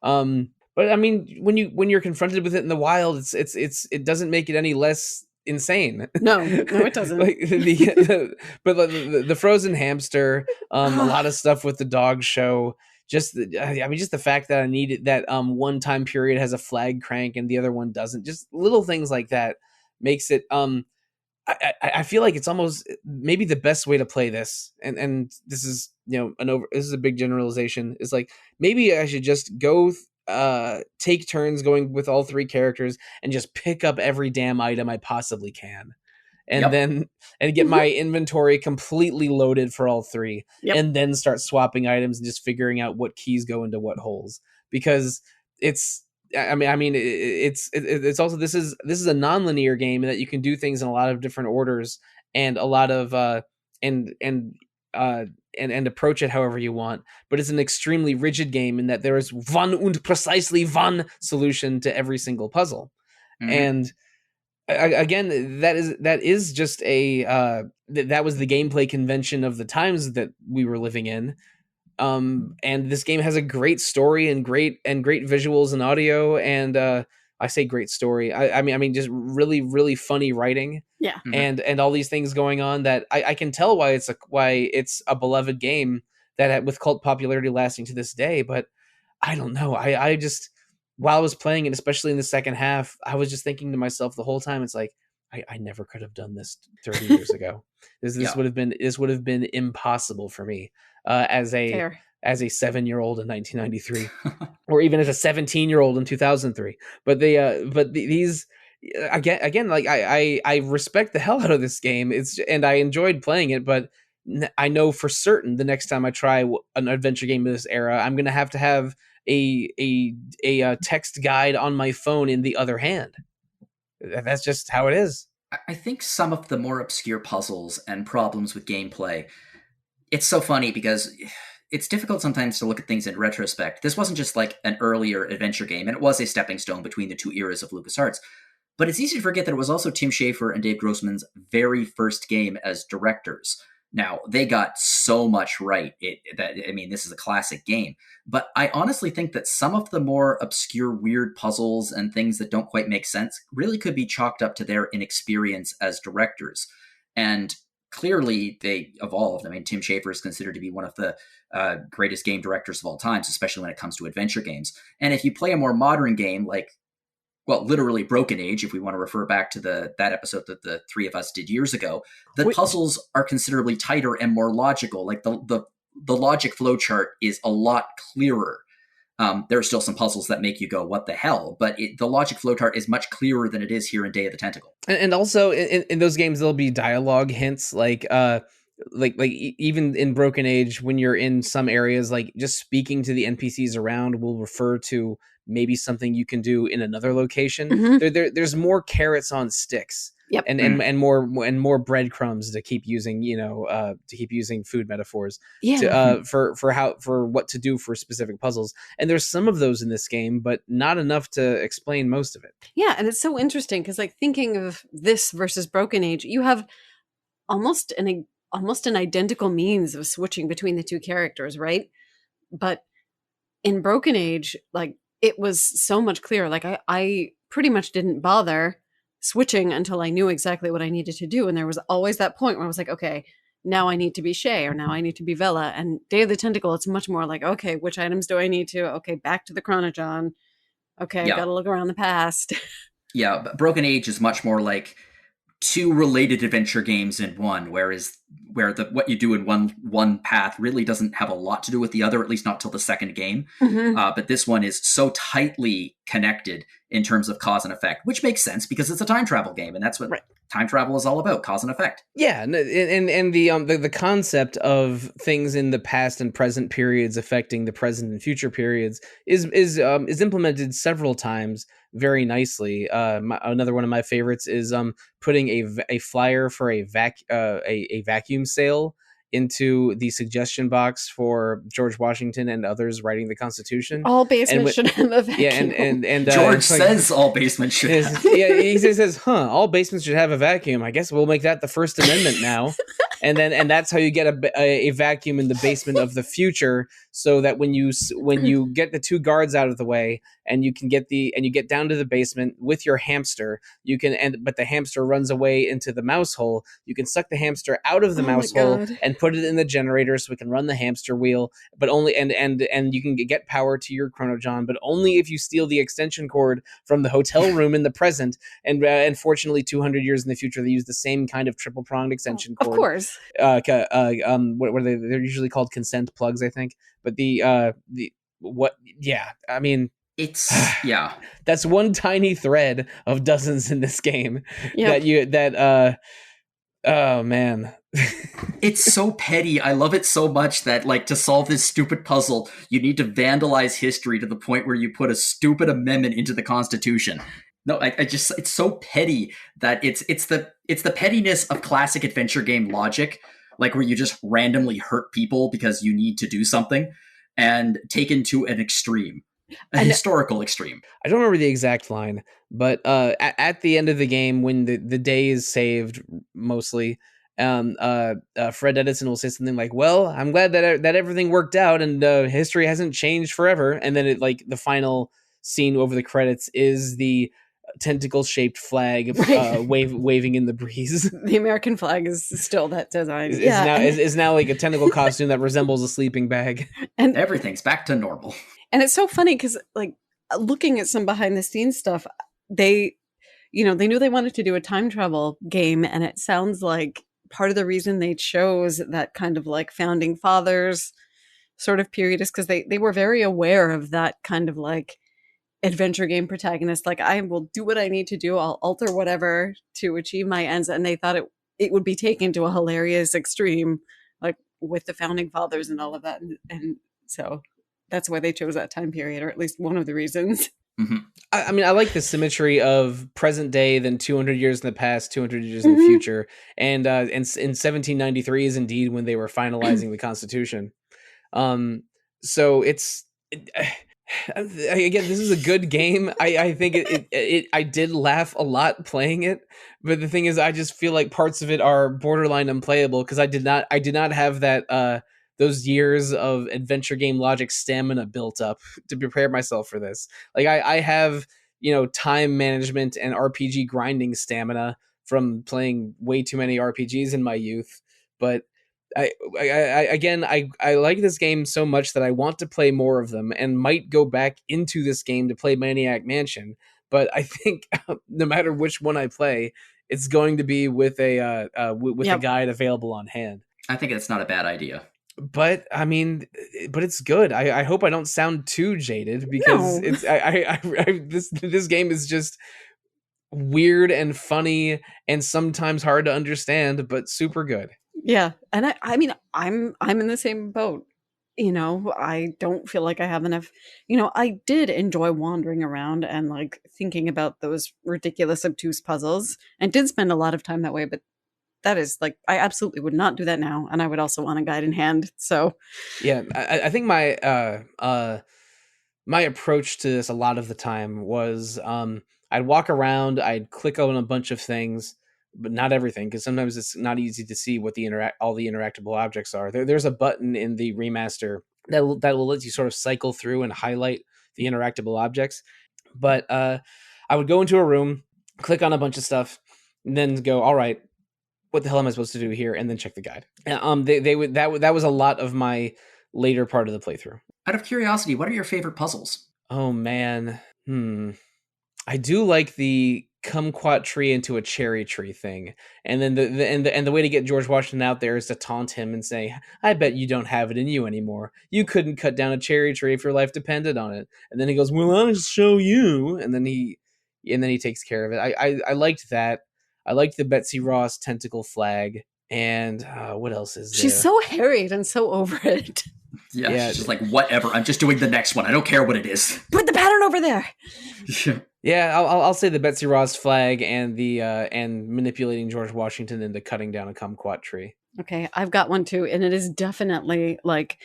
But I mean, when you're confronted with it in the wild, it doesn't make it any less insane.
No, it doesn't.
Like the frozen hamster, a lot of stuff with the dog show. Just the fact that I needed that one time period has a flag crank and the other one doesn't. Just little things like that makes it I feel like it's almost maybe the best way to play this, and this is this is a big generalization. Is like, maybe I should just go take turns going with all 3 characters and just pick up every damn item I possibly can, and then get my inventory completely loaded for all 3, and then start swapping items and just figuring out what keys go into what holes, because it's. I mean, it's also this is a non-linear game that you can do things in a lot of different orders and a lot of and approach it however you want. But it's an extremely rigid game in that there is precisely one solution to every single puzzle, and again, that is just a that was the gameplay convention of the times that we were living in. And this game has a great story and great visuals and audio, and I say great story. I mean, just really, really funny writing.
Yeah,
and all these things going on that I can tell why it's a beloved game that with cult popularity lasting to this day. But I don't know. I just, while I was playing it, especially in the second half, I was just thinking to myself the whole time, it's like, I never could have done this 30 years ago. This would have been impossible for me as a 7-year-old in 1993, or even as a 17-year-old in 2003. But these again, like I respect the hell out of this game. And I enjoyed playing it, but I know for certain the next time I try an adventure game of this era, I'm going to have a text guide on my phone in the other hand. That's just how it is.
I think some of the more obscure puzzles and problems with gameplay, it's so funny because it's difficult sometimes to look at things in retrospect. This wasn't just like an earlier adventure game, and it was a stepping stone between the 2 eras of LucasArts. But it's easy to forget that it was also Tim Schafer and Dave Grossman's very first game as directors. Now, they got so much right. This is a classic game. But I honestly think that some of the more obscure, weird puzzles and things that don't quite make sense really could be chalked up to their inexperience as directors. And clearly they evolved. I mean, Tim Schafer is considered to be one of the greatest game directors of all times, especially when it comes to adventure games. And if you play a more modern game like, well, literally Broken Age, if we want to refer back to that episode that the three of us did years ago, the puzzles are considerably tighter and more logical. Like the logic flowchart is a lot clearer. There are still some puzzles that make you go, what the hell? But the logic flowchart is much clearer than it is here in Day of the Tentacle.
And also in those games, there'll be dialogue hints like even in Broken Age, when you're in some areas, like just speaking to the NPCs around will refer to maybe something you can do in another location.
Mm-hmm.
There's more carrots on sticks.
Yep.
And more breadcrumbs to keep using, to keep using food metaphors for what to do for specific puzzles. And there's some of those in this game, but not enough to explain most of it.
Yeah, and it's so interesting because, like, thinking of this versus Broken Age, you have almost an identical means of switching between the two characters, right? But in Broken Age, like, it was so much clearer. Like, I pretty much didn't bother switching until I knew exactly what I needed to do. And there was always that point where I was like, okay, now I need to be Shay, or now I need to be Vela. And Day of the Tentacle, it's much more like, okay, which items do I need to? Okay, back to the Chronojon. Okay,
Yeah.
I gotta look around the past.
Yeah, but Broken Age is much more like two related adventure games in one, where what you do in one path really doesn't have a lot to do with the other, at least not till the second game.
Mm-hmm.
But this one is so tightly connected in terms of cause and effect, which makes sense because it's a time travel game, and that's what time travel is all about: cause and effect.
Yeah, and the concept of things in the past and present periods affecting the present and future periods is implemented several times very nicely. Another one of my favorites is putting a flyer for a vacuum sale into the suggestion box for George Washington and others writing the Constitution.
All basements should have a vacuum.
Yeah, and
George says all basements should have.
Yeah, he says, all basements should have a vacuum. I guess we'll make that the First Amendment now. And that's how you get a vacuum in the basement of the future, so that when you get the two guards out of the way and you get down to the basement with your hamster, but the hamster runs away into the mouse hole, you can suck the hamster out of the mouse hole and put it in the generator so we can run the hamster wheel, but only and you can get power to your Chronojon, but only if you steal the extension cord from the hotel room in the present. And fortunately 200 years in the future they use the same kind of triple pronged extension cord.
Of course.
What are they? They're usually called consent plugs, I think. But it's that's one tiny thread of dozens in this game. Oh man.
It's so petty. I love it so much that, like, to solve this stupid puzzle, you need to vandalize history to the point where you put a stupid amendment into the Constitution. No, I just, it's so petty that it's the pettiness of classic adventure game logic, like where you just randomly hurt people because you need to do something, and taken to an extreme, historical extreme.
I don't remember the exact line, but at the end of the game, when the day is saved, mostly, Fred Edison will say something like, "Well, I'm glad that everything worked out and history hasn't changed forever." And then the final scene over the credits is the tentacle-shaped flag waving in the breeze.
The American flag is still that design.
Is now like a tentacle costume that resembles a sleeping bag.
And everything's back to normal.
And it's so funny because, like, looking at some behind-the-scenes stuff, they knew they wanted to do a time travel game, and it sounds like part of the reason they chose that kind of like founding fathers sort of period is because they were very aware of that kind of like adventure game protagonist, like, I will do what I need to do, I'll alter whatever to achieve my ends, and they thought it would be taken to a hilarious extreme, like with the founding fathers and all of that, and so that's why they chose that time period, or at least one of the reasons.
Mm-hmm.
I mean, I like the symmetry of present day, then 200 years in the past, 200 years in the future, and in 1793 is indeed when they were finalizing the Constitution. So again, this is a good game. I think I did laugh a lot playing it, but the thing is, I just feel like parts of it are borderline unplayable because I did not have that those years of adventure game logic stamina built up to prepare myself for this. Like I have time management and RPG grinding stamina, from playing way too many RPGs in my youth. But I like this game so much that I want to play more of them, and might go back into this game to play Maniac Mansion. But I think no matter which one I play, it's going to be with a guide available on hand.
I think it's not a bad idea.
But I mean, but it's good. I hope I don't sound too jaded, because it's this game is just weird and funny and sometimes hard to understand, but super good.
Yeah, and I mean, I'm in the same boat. I don't feel like I have enough. I did enjoy wandering around and like thinking about those ridiculous, obtuse puzzles, and did spend a lot of time that way. But that is like, I absolutely would not do that now, and I would also want a guide in hand. So,
yeah, I think my approach to this a lot of the time was I'd walk around, I'd click on a bunch of things, but not everything, because sometimes it's not easy to see what all the interactable objects are. There's a button in the remaster that will let you sort of cycle through and highlight the interactable objects. But I would go into a room, click on a bunch of stuff, and then go, all right, what the hell am I supposed to do here? And then check the guide. That was a lot of my later part of the playthrough.
Out of curiosity, what are your favorite puzzles?
Oh man, I do like the kumquat tree into a cherry tree thing, and then the way to get George Washington out there is to taunt him and say, "I bet you don't have it in you anymore. You couldn't cut down a cherry tree if your life depended on it." And then he goes, "Well, I'll show you." And then he takes care of it. I liked that. I liked the Betsy Ross tentacle flag, and what else is there?
She's so harried and so over it.
Yeah, she's just like, whatever. I'm just doing the next one. I don't care what it is.
Put the pattern over there.
Yeah, I'll say the Betsy Ross flag and the and manipulating George Washington into cutting down a kumquat tree.
Okay, I've got one too, and it is definitely like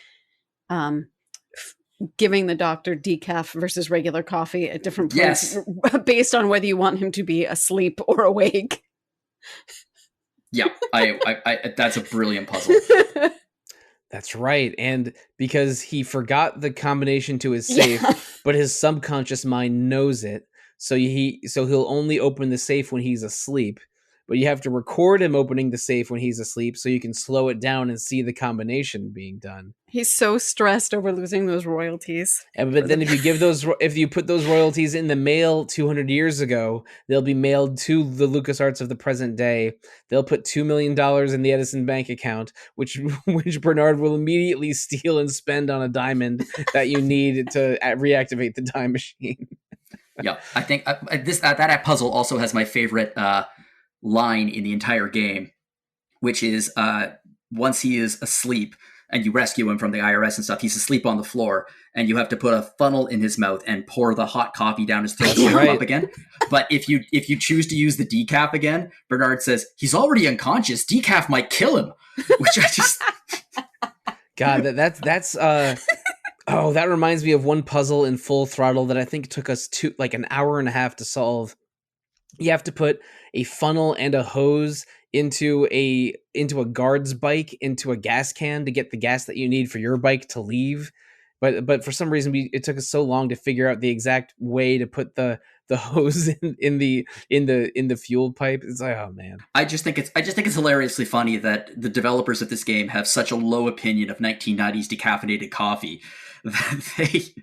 giving the doctor decaf versus regular coffee at different points, based on whether you want him to be asleep or awake.
Yeah, I that's a brilliant puzzle.
That's right. And because he forgot the combination to his safe, but his subconscious mind knows it, so he'll only open the safe when he's asleep. But you have to record him opening the safe when he's asleep so you can slow it down and see the combination being done.
He's so stressed over losing those royalties.
But then if you put those royalties in the mail 200 years ago, they'll be mailed to the LucasArts of the present day. They'll put $2 million in the Edison bank account, which Bernard will immediately steal and spend on a diamond that you need to reactivate the time machine.
Yeah, I think that puzzle also has my favorite line in the entire game, which is once he is asleep and you rescue him from the IRS and stuff, he's asleep on the floor, and you have to put a funnel in his mouth and pour the hot coffee down his throat to wake him up again. But if you choose to use the decaf again, Bernard says he's already unconscious. Decaf might kill him, which I just
God, that's oh, that reminds me of one puzzle in Full Throttle that I think took us an hour and a half to solve. You have to put a funnel and a hose into a guard's bike into a gas can to get the gas that you need for your bike to leave. But for some reason it took us so long to figure out the exact way to put the hose in the fuel pipe. It's like, oh man. I just think it's hilariously funny that the developers of this game have such a low opinion of 1990s decaffeinated coffee that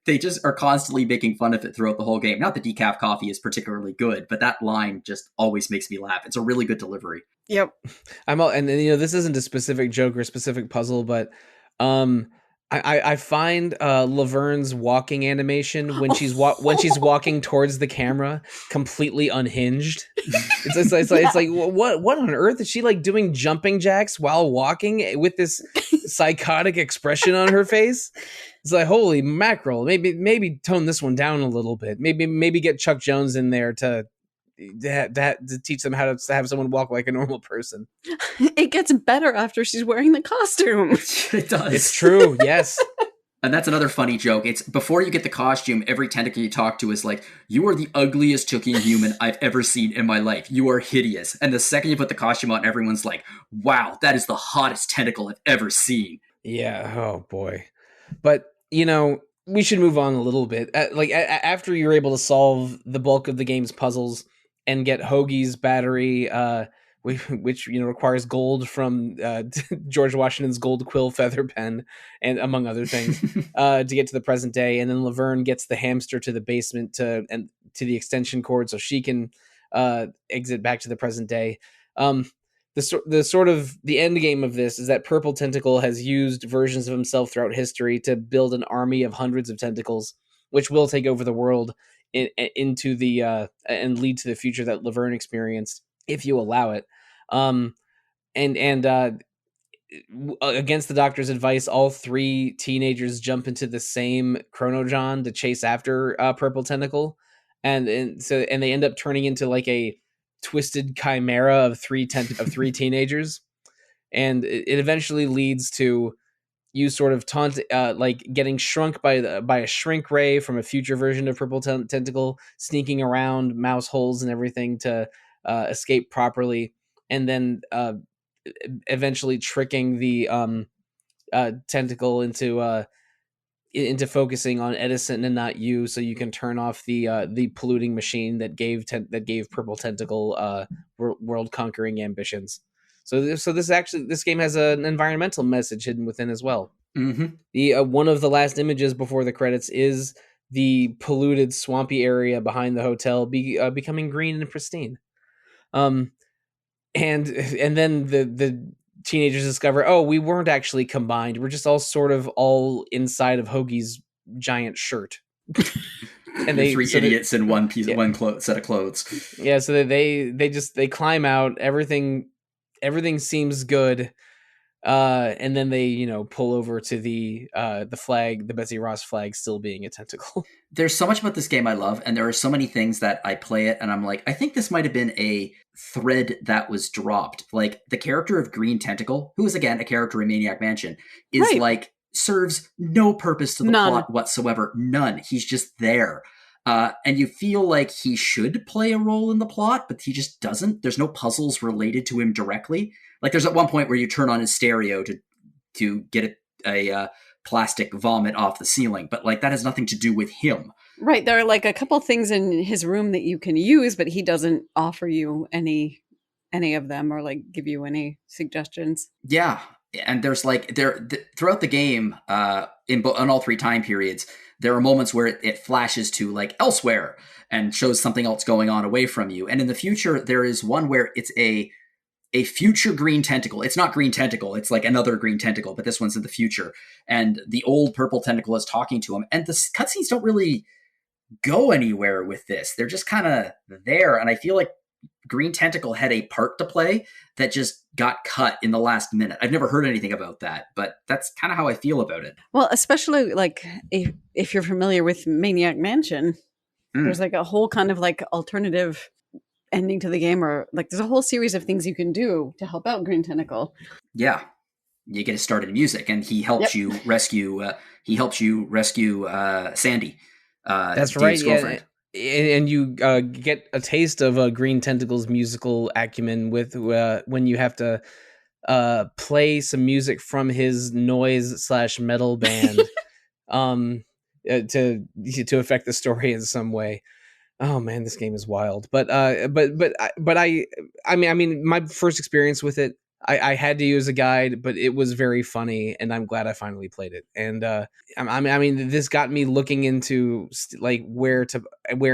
they just are constantly making fun of it throughout the whole game. Not that decaf coffee is particularly good, but that line just always makes me laugh. It's a really good delivery. Yep. And this isn't a specific joke or a specific puzzle, but I find Laverne's walking animation when she's walking towards the camera completely unhinged. It's like what on earth is she like doing jumping jacks while walking with this psychotic expression on her face? It's like, holy mackerel! Maybe tone this one down a little bit. Maybe get Chuck Jones in there to teach them how to have someone walk like a normal person. It gets better after she's wearing the costume. It does. It's true. Yes. And that's another funny joke. It's before you get the costume, every tentacle you talk to is like, "You are the ugliest looking human I've ever seen in my life. You are hideous." And the second you put the costume on, everyone's like, "Wow, that is the hottest tentacle I've ever seen." Yeah. Oh boy. But we should move on a little bit. After you're able to solve the bulk of the game's puzzles and get Hoagie's battery, which requires gold from George Washington's gold quill feather pen, and among other things, to get to the present day. And then Laverne gets the hamster to the basement to the extension cord so she can exit back to the present day. The sort of the end game of this is that Purple Tentacle has used versions of himself throughout history to build an army of hundreds of tentacles, which will take over the world into the and lead to the future that Laverne experienced, if you allow it. Against the Doctor's advice, all three teenagers jump into the same Chronojohn to chase after Purple Tentacle, and they end up turning into like a twisted chimera of three teenagers, and it eventually leads to you sort of like getting shrunk by a shrink ray from a future version of Purple Tentacle, sneaking around mouse holes and everything to escape properly, and then eventually tricking the tentacle into focusing on Edison and not you, so you can turn off the polluting machine that gave Purple Tentacle world conquering ambitions. So this game has an environmental message hidden within as well.
Mm-hmm.
The one of the last images before the credits is the polluted, swampy area behind the hotel becoming green and pristine. And then the teenagers discover, oh, we weren't actually combined. We're just all sort of all inside of Hoagie's giant shirt.
And they three idiots in one piece, one set of clothes.
Yeah, so they climb out. Everything seems good, and then they pull over to the flag, the Betsy Ross flag, still being a tentacle.
There's so much about this game I love, and there are so many things that I play it and I'm like, I think this might have been a thread that was dropped. Like the character of Green Tentacle, who is again a character in Maniac Mansion, is
Right.
like serves no purpose to the plot whatsoever. None. He's just there. And you feel like he should play a role in the plot, but he just doesn't. There's no puzzles related to him directly. Like there's at one point where you turn on his stereo to get a plastic vomit off the ceiling, but like that has nothing to do with him.
Right. There are like a couple things in his room that you can use, but he doesn't offer you any of them or like give you any suggestions.
Yeah. And there's like throughout the game, in all three time periods, there are moments where it flashes to like elsewhere and shows something else going on away from you. And in the future, there is one where it's a future Green Tentacle. It's not Green Tentacle. It's like another Green Tentacle, but this one's in the future. And the old Purple Tentacle is talking to him. And the cutscenes don't really go anywhere with this. They're just kind of there. And I feel like Green Tentacle had a part to play that just got cut in the last minute. I've never heard anything about that, but that's kind of how I feel about it.
Well, especially like if you're familiar with Maniac Mansion, there's like a whole kind of like alternative ending to the game, or like there's a whole series of things you can do to help out Green Tentacle.
Yeah. You get it started in music, and he helps you rescue Sandy.
That's right. Yeah. And you get a taste of Green Tentacle's musical acumen with when you have to play some music from his noise/metal band to affect the story in some way. Oh man, this game is wild. But I mean, my first experience with it, I had to use a guide, but it was very funny, and I'm glad I finally played it. And I mean, this got me looking into like where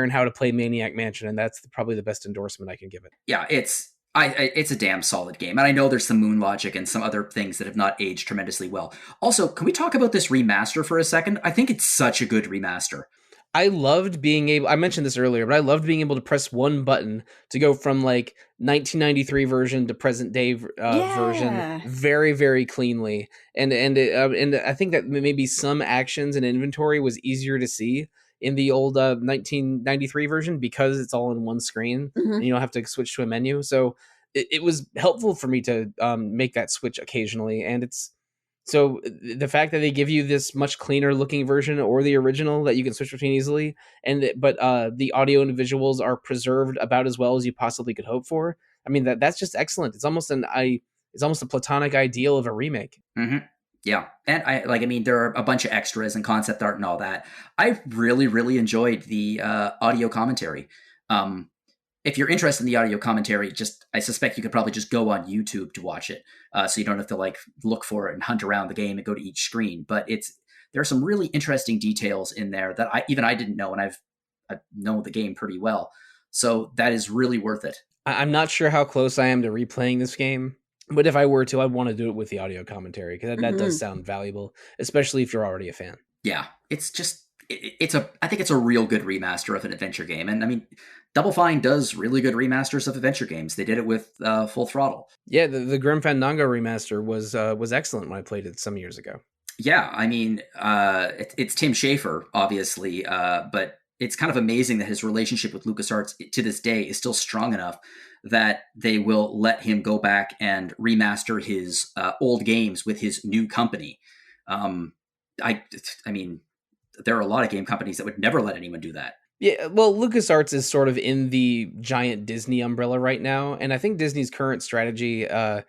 and how to play Maniac Mansion, and that's probably the best endorsement I can give it.
Yeah, it's a damn solid game, and I know there's some moon logic and some other things that have not aged tremendously well. Also, can we talk about this remaster for a second? I think it's such a good remaster.
I loved being able, I mentioned this earlier, but I loved being able to press one button to go from like 1993 version to present day version very, very cleanly. And I think that maybe some actions and inventory was easier to see in the old 1993 version because it's all in one screen and you don't have to switch to a menu. So it was helpful for me to make that switch occasionally. And so the fact that they give you this much cleaner looking version or the original that you can switch between easily, but the audio and visuals are preserved about as well as you possibly could hope for. I mean, that's just excellent. It's almost a platonic ideal of a remake.
Mm-hmm. Yeah. And there are a bunch of extras and concept art and all that. I really, really enjoyed the audio commentary. if you're interested in the audio commentary, I suspect you could probably just go on YouTube to watch it, so you don't have to like look for it and hunt around the game and go to each screen. But there are some really interesting details in there that I didn't know, and I know the game pretty well, so that is really worth it.
I'm not sure how close I am to replaying this game, but if I were to, I'd want to do it with the audio commentary, because that does sound valuable, especially if you're already a fan.
Yeah, it's just I think it's a real good remaster of an adventure game, and I mean, Double Fine does really good remasters of adventure games. They did it with Full Throttle.
Yeah, the Grim Fandango remaster was excellent when I played it some years ago.
Yeah, I mean, it's Tim Schafer, obviously, but it's kind of amazing that his relationship with LucasArts to this day is still strong enough that they will let him go back and remaster his old games with his new company. I mean, there are a lot of game companies that would never let anyone do that.
Yeah, well, LucasArts is sort of in the giant Disney umbrella right now, and I think Disney's current strategy, Bob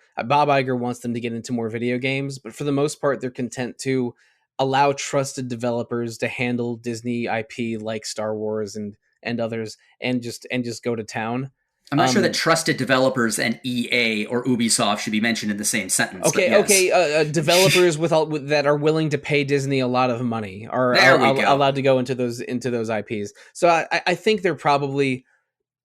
Iger wants them to get into more video games, but for the most part, they're content to allow trusted developers to handle Disney IP like Star Wars and others, and just go to town.
I'm not sure that trusted developers and EA or Ubisoft should be mentioned in the same sentence.
Okay,
yes.
Okay. Developers that are willing to pay Disney a lot of money are allowed to go into those IPs. So I think there probably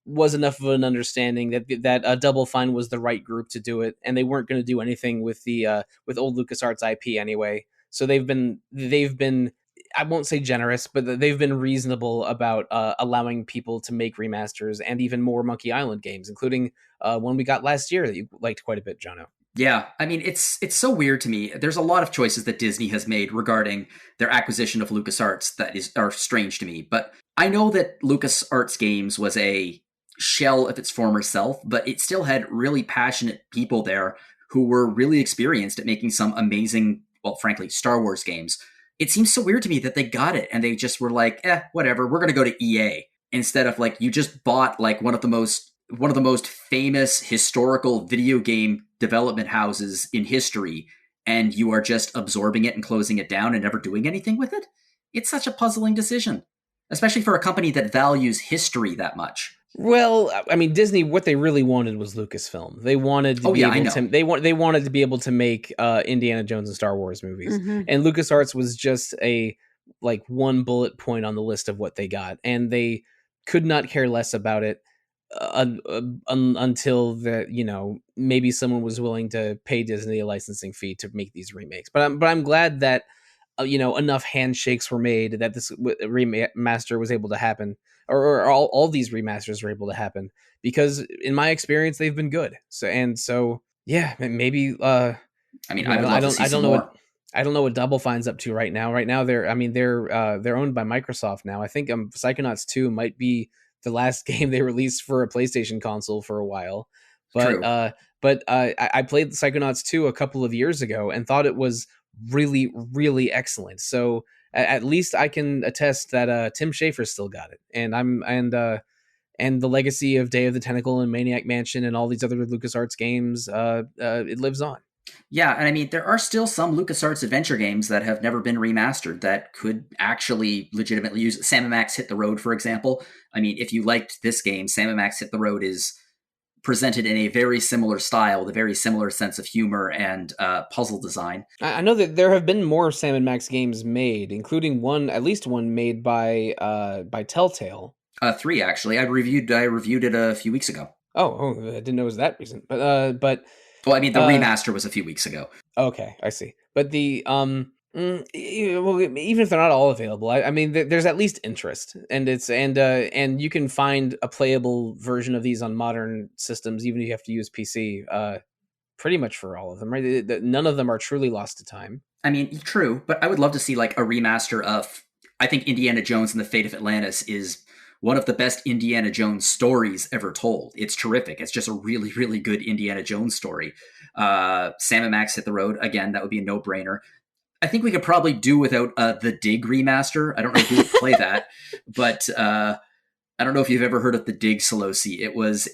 was enough of an understanding that Double Fine was the right group to do it, and they weren't going to do anything with with old LucasArts IP anyway. So they've been I won't say generous, but they've been reasonable about allowing people to make remasters and even more Monkey Island games, including one we got last year that you liked quite a bit, Jono.
Yeah, I mean, it's so weird to me. There's a lot of choices that Disney has made regarding their acquisition of LucasArts that are strange to me. But I know that LucasArts Games was a shell of its former self, but it still had really passionate people there who were really experienced at making some amazing, well, frankly, Star Wars games. It seems so weird to me that they got it and they just were like, whatever, we're going to go to EA, instead of like, you just bought like one of the most famous historical video game development houses in history, and you are just absorbing it and closing it down and never doing anything with it. It's such a puzzling decision, especially for a company that values history that much.
Well, I mean, Disney, what they really wanted was Lucasfilm. They wanted to they wanted to be able to make Indiana Jones and Star Wars movies. Mm-hmm. And LucasArts was just a like one bullet point on the list of what they got, and they could not care less about it until that, maybe someone was willing to pay Disney a licensing fee to make these remakes. But I'm glad that enough handshakes were made that this remaster was able to happen. Or all these remasters are able to happen, because in my experience they've been good. So yeah, maybe. I
mean, I don't
know what Double Fine's up to right now. Right now they're owned by Microsoft now. I think Psychonauts 2 might be the last game they released for a PlayStation console for a while. But I played Psychonauts 2 a couple of years ago and thought it was really, really excellent. So at least I can attest that Tim Schafer still got it, and the legacy of Day of the Tentacle and Maniac Mansion and all these other LucasArts games, it lives on.
Yeah, and I mean, there are still some LucasArts adventure games that have never been remastered that could actually legitimately use Sam & Max Hit the Road, for example. I mean, if you liked this game, Sam & Max Hit the Road is presented in a very similar style, with a very similar sense of humor and puzzle design.
I know that there have been more Sam & Max games made, including at least one made by Telltale.
3 actually. I reviewed it a few weeks ago.
Oh, I didn't know it was that recent. But
well, I mean, the remaster was a few weeks ago.
Okay, I see. But the well, even if they're not all available, I mean, there's at least interest, and and you can find a playable version of these on modern systems, even if you have to use PC. Pretty much for all of them, right? None of them are truly lost to time.
I mean, true, but I would love to see like a remaster of. I think Indiana Jones and the Fate of Atlantis is one of the best Indiana Jones stories ever told. It's terrific. It's just a really, really good Indiana Jones story. Sam & Max Hit the Road, again, that would be a no-brainer. I think we could probably do without the Dig remaster. I don't know who would play that, but I don't know if you've ever heard of the Dig, Sollosi. It was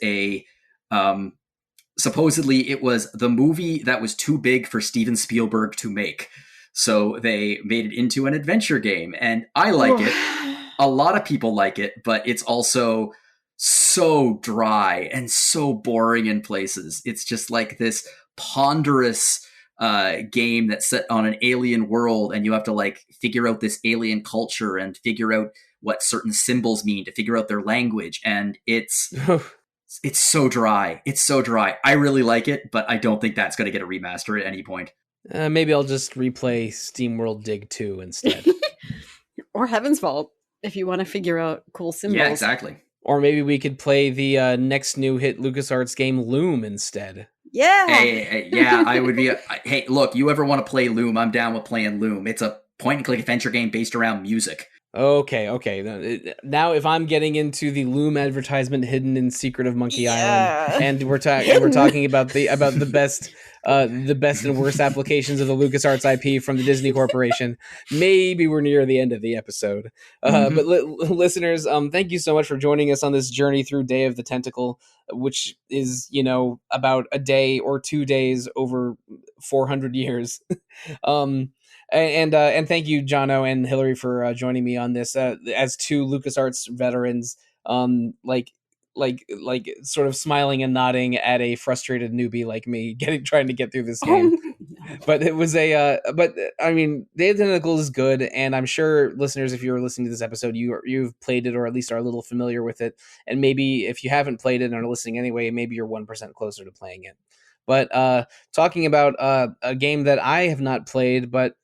supposedly it was the movie that was too big for Steven Spielberg to make. So they made it into an adventure game, and I like it. A lot of people like it, but it's also so dry and so boring in places. It's just like this ponderous game that's set on an alien world, and you have to like figure out this alien culture and figure out what certain symbols mean to figure out their language. And it's so dry. It's so dry. I really like it, but I don't think that's going to get a remaster at any point.
Maybe I'll just replay SteamWorld Dig 2 instead.
Or Heaven's Vault, if you want to figure out cool symbols.
Yeah, exactly.
Or maybe we could play the next new hit LucasArts game, Loom, instead.
Yeah.
Hey, yeah, I would be. Hey, look, you ever want to play Loom? I'm down with playing Loom. It's a point-and-click adventure game based around music.
Okay. Now, if I'm getting into the Loom advertisement hidden in Secret of Monkey Island, and we're talking about the best and worst applications of the LucasArts IP from the Disney Corporation, maybe we're near the end of the episode. But listeners, thank you so much for joining us on this journey through Day of the Tentacle, which is about a day or 2 days over 400 years. And thank you, Jono and Hilary, for joining me on this as two LucasArts veterans. Like sort of smiling and nodding at a frustrated newbie like me trying to get through this game.
No.
But it was but I mean, Day of the Tentacle is good, and I'm sure listeners, if you're listening to this episode, you've played it or at least are a little familiar with it. And maybe if you haven't played it and are listening anyway, maybe you're 1% closer to playing it. But talking about a game that I have not played, but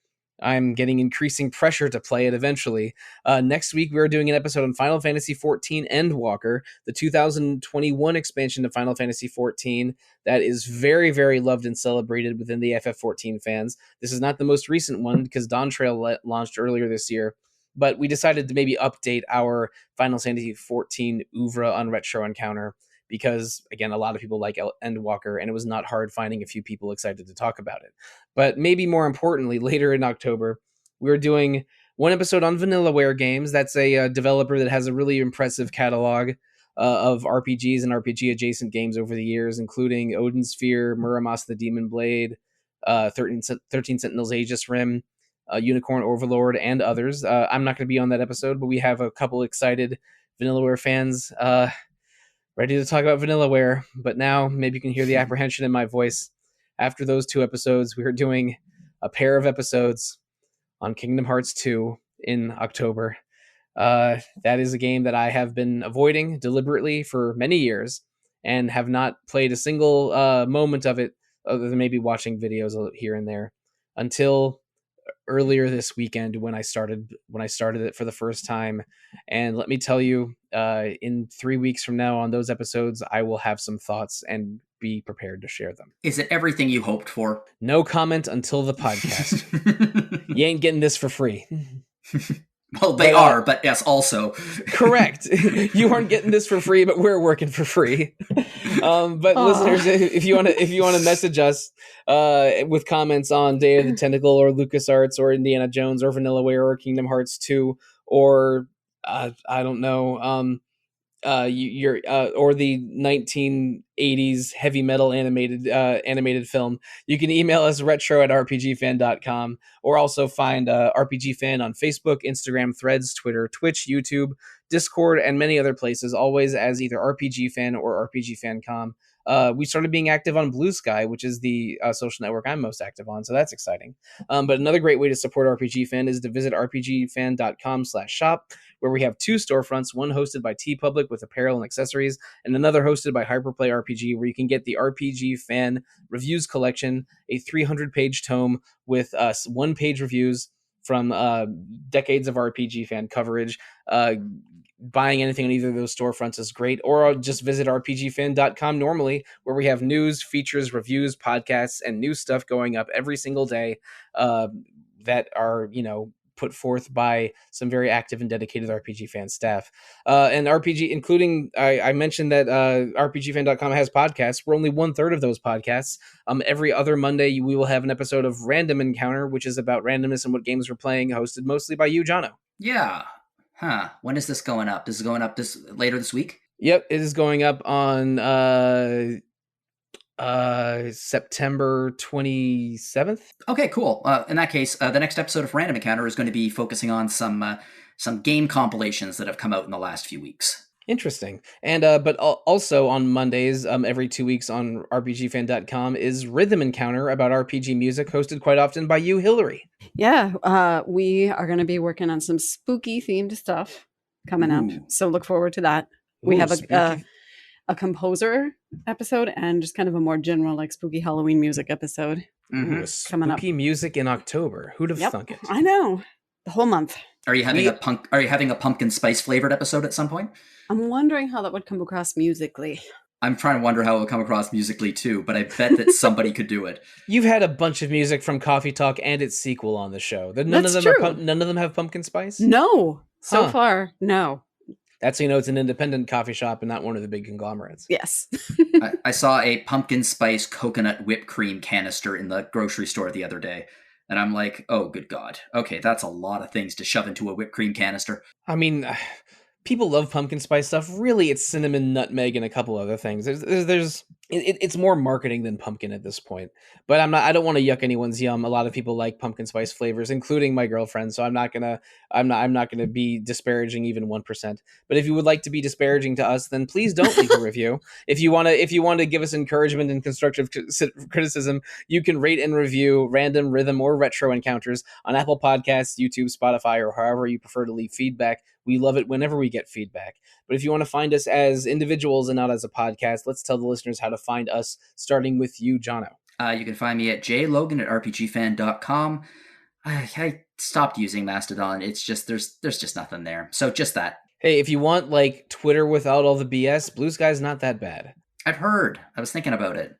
I'm getting increasing pressure to play it eventually. Next week, we're doing an episode on Final Fantasy XIV Endwalker, the 2021 expansion to Final Fantasy XIV that is very, very loved and celebrated within the FF14 fans. This is not the most recent one because Dawn Trail launched earlier this year, but we decided to maybe update our Final Fantasy XIV oeuvre on Retro Encounter because, again, a lot of people like Endwalker, and it was not hard finding a few people excited to talk about it. But maybe more importantly, later in October, we're doing one episode on Vanillaware Games. That's a developer that has a really impressive catalog of RPGs and RPG-adjacent games over the years, including Odin Sphere, Muramas the Demon Blade, 13 Sentinels Aegis Rim, Unicorn Overlord, and others. I'm not going to be on that episode, but we have a couple excited Vanillaware fans ready to talk about Vanillaware, but now maybe you can hear the apprehension in my voice. After those 2 episodes, we are doing a pair of episodes on Kingdom Hearts 2 in October. That is a game that I have been avoiding deliberately for many years and have not played a single moment of it other than maybe watching videos here and there until earlier this weekend when I started it for the first time. And let me tell you, in 3 weeks from now on those episodes, I will have some thoughts and be prepared to share them.
Is it everything you hoped for?
No comment until the podcast. You ain't getting this for free.
Well, they are, but yes, also.
Correct. You aren't getting this for free, but we're working for free. But listeners, if you want to message us with comments on Day of the Tentacle or LucasArts or Indiana Jones or Vanillaware or Kingdom Hearts 2 or I don't know, or the 1980s heavy metal animated film, you can email us retro@rpgfan.com, or also find RPG Fan on Facebook, Instagram, Threads, Twitter, Twitch, YouTube, Discord, and many other places, always as either RPG Fan or RPG Fancom. We started being active on Blue Sky, which is the social network I'm most active on, so that's exciting. But another great way to support RPG Fan is to visit rpgfan.com/shop, where we have 2 storefronts, one hosted by TeePublic with apparel and accessories, and another hosted by Hyperplay RPG, where you can get the RPG Fan Reviews Collection, a 300-page tome with 1-page reviews from decades of RPG Fan coverage. Buying anything on either of those storefronts is great, or just visit rpgfan.com normally, where we have news, features, reviews, podcasts, and new stuff going up every single day that are, put forth by some very active and dedicated RPG Fan staff. And RPG, including, I mentioned that rpgfan.com has podcasts. We're only 1/3 of those podcasts. Every other Monday, we will have an episode of Random Encounter, which is about randomness and what games we're playing, hosted mostly by you, Jono.
Yeah. Huh. When is this going up? This is going up later this week?
Yep, it is going up on September 27th.
Okay, cool. In that case, the next episode of Random Encounter is going to be focusing on some game compilations that have come out in the last few weeks.
Interesting. And but also on Mondays, every 2 weeks on RPGFan.com is Rhythm Encounter about RPG music, hosted quite often by you, Hilary.
Yeah, we are going to be working on some spooky themed stuff coming up, so look forward to that. We have a composer episode and just kind of a more general, like, spooky Halloween music episode
coming up. Spooky music in October. Who'd have thunk it?
I know. The whole month.
Are you having a pumpkin spice flavored episode at some point?
I'm wondering how that would come across musically.
I'm trying to wonder how it would come across musically too, but I bet that somebody could do it.
You've had a bunch of music from Coffee Talk and its sequel on the show. None of them have pumpkin spice?
No. So far, no.
That's how you know it's an independent coffee shop and not one of the big conglomerates.
Yes.
I saw a pumpkin spice coconut whipped cream canister in the grocery store the other day. And I'm like, oh, good God. Okay, that's a lot of things to shove into a whipped cream canister.
I mean, people love pumpkin spice stuff. Really, it's cinnamon, nutmeg, and a couple other things. It's more marketing than pumpkin at this point. But I don't want to yuck anyone's yum. A lot of people like pumpkin spice flavors, including my girlfriend. So I'm not gonna be disparaging even 1%. But if you would like to be disparaging to us, then please don't leave a review. If you want to give us encouragement and constructive criticism, you can rate and review Random, Rhythm, or Retro Encounters on Apple Podcasts, YouTube, Spotify, or however you prefer to leave feedback. We love it whenever we get feedback. But if you want to find us as individuals and not as a podcast, let's tell the listeners how to find us, starting with you, Jono.
You can find me at jlogan@rpgfan.com. I stopped using Mastodon. It's just there's just nothing there. So just that.
Hey, if you want like Twitter without all the BS, Blue Sky's not that bad.
I've heard. I was thinking about it.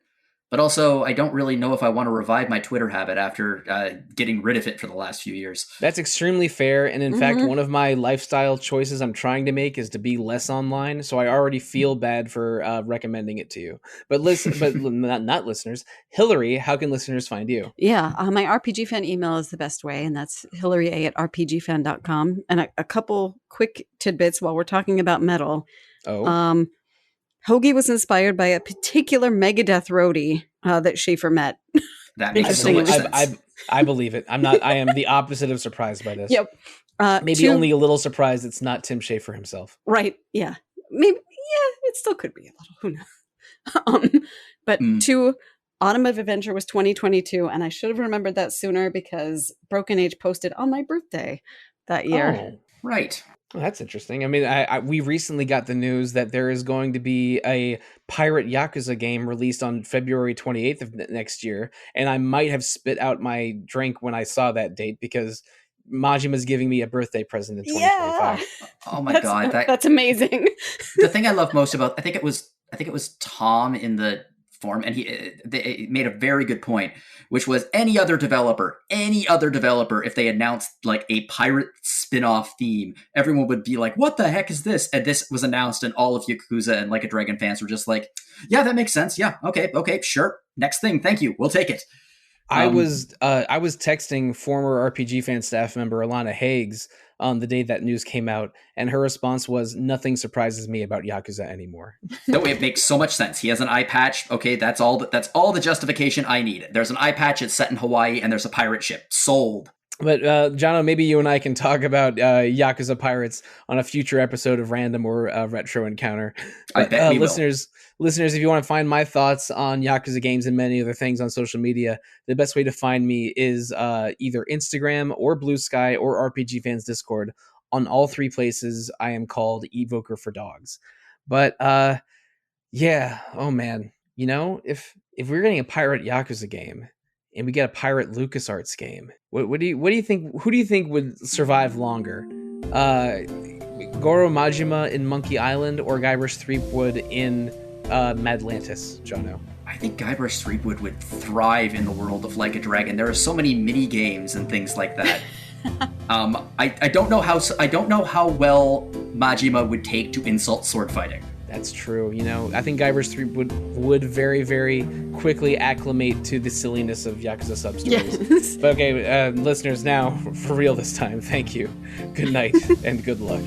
But also, I don't really know if I want to revive my Twitter habit after getting rid of it for the last few years.
That's extremely fair. And in fact, one of my lifestyle choices I'm trying to make is to be less online. So I already feel bad for recommending it to you. But not listeners. Hilary, how can listeners find you?
Yeah, my RPG fan email is the best way. And that's hilary@rpgfan.com. And a couple quick tidbits while we're talking about metal.
Oh.
Hoagie was inspired by a particular Megadeth roadie that Schaefer met.
That makes so much sense.
I believe it. I am the opposite of surprised by this.
Yep.
Maybe only a little surprised it's not Tim Schafer himself.
Right. Yeah. Maybe. Yeah. It still could be a little. Who knows? But 2, Autumn of Adventure was 2022, and I should have remembered that sooner because Broken Age posted on my birthday that year.
Oh,
right.
Well, that's interesting. I mean, we recently got the news that there is going to be a pirate Yakuza game released on February 28th of next year, and I might have spit out my drink when I saw that date because Majima's giving me a birthday present in 2025.
Yeah.
Oh my God,
that's amazing.
The thing I love most about I think it was Tom in the forum, and they made a very good point, which was any other developer, if they announced like a pirate spin-off theme, everyone would be like, what the heck is this? And this was announced, and all of Yakuza and Like a Dragon fans were just like, yeah, that makes sense. Yeah, okay, sure. Next thing, thank you. We'll take it.
I was texting former RPG fan staff member Alana Hagues on the day that news came out, and her response was, nothing surprises me about Yakuza anymore.
No, it makes so much sense. He has an eye patch. Okay, that's all the justification I need. There's an eye patch, it's set in Hawaii, and there's a pirate ship. Sold.
But Jono, maybe you and I can talk about Yakuza pirates on a future episode of Random or Retro Encounter.
I bet we
listeners, if you want to find my thoughts on Yakuza games and many other things on social media, the best way to find me is either Instagram or Blue Sky or RPG Fans Discord. On all 3 places, I am called Evoker for Dogs. But yeah, oh man, you know, if we're getting a pirate Yakuza game and we get a pirate LucasArts game, what do you think? Who do you think would survive longer? Goro Majima in Monkey Island or Guybrush Threepwood in Madlantis, Jono?
I think Guybrush Threepwood would thrive in the world of Like a Dragon. There are so many mini games and things like that. I don't know how well Majima would take to insult sword fighting.
That's true. You know, I think Guybrush Threepwood would very, very quickly acclimate to the silliness of Yakuza sub-stories.
Yes.
But okay, listeners, now, for real this time, thank you. Good night, and good luck.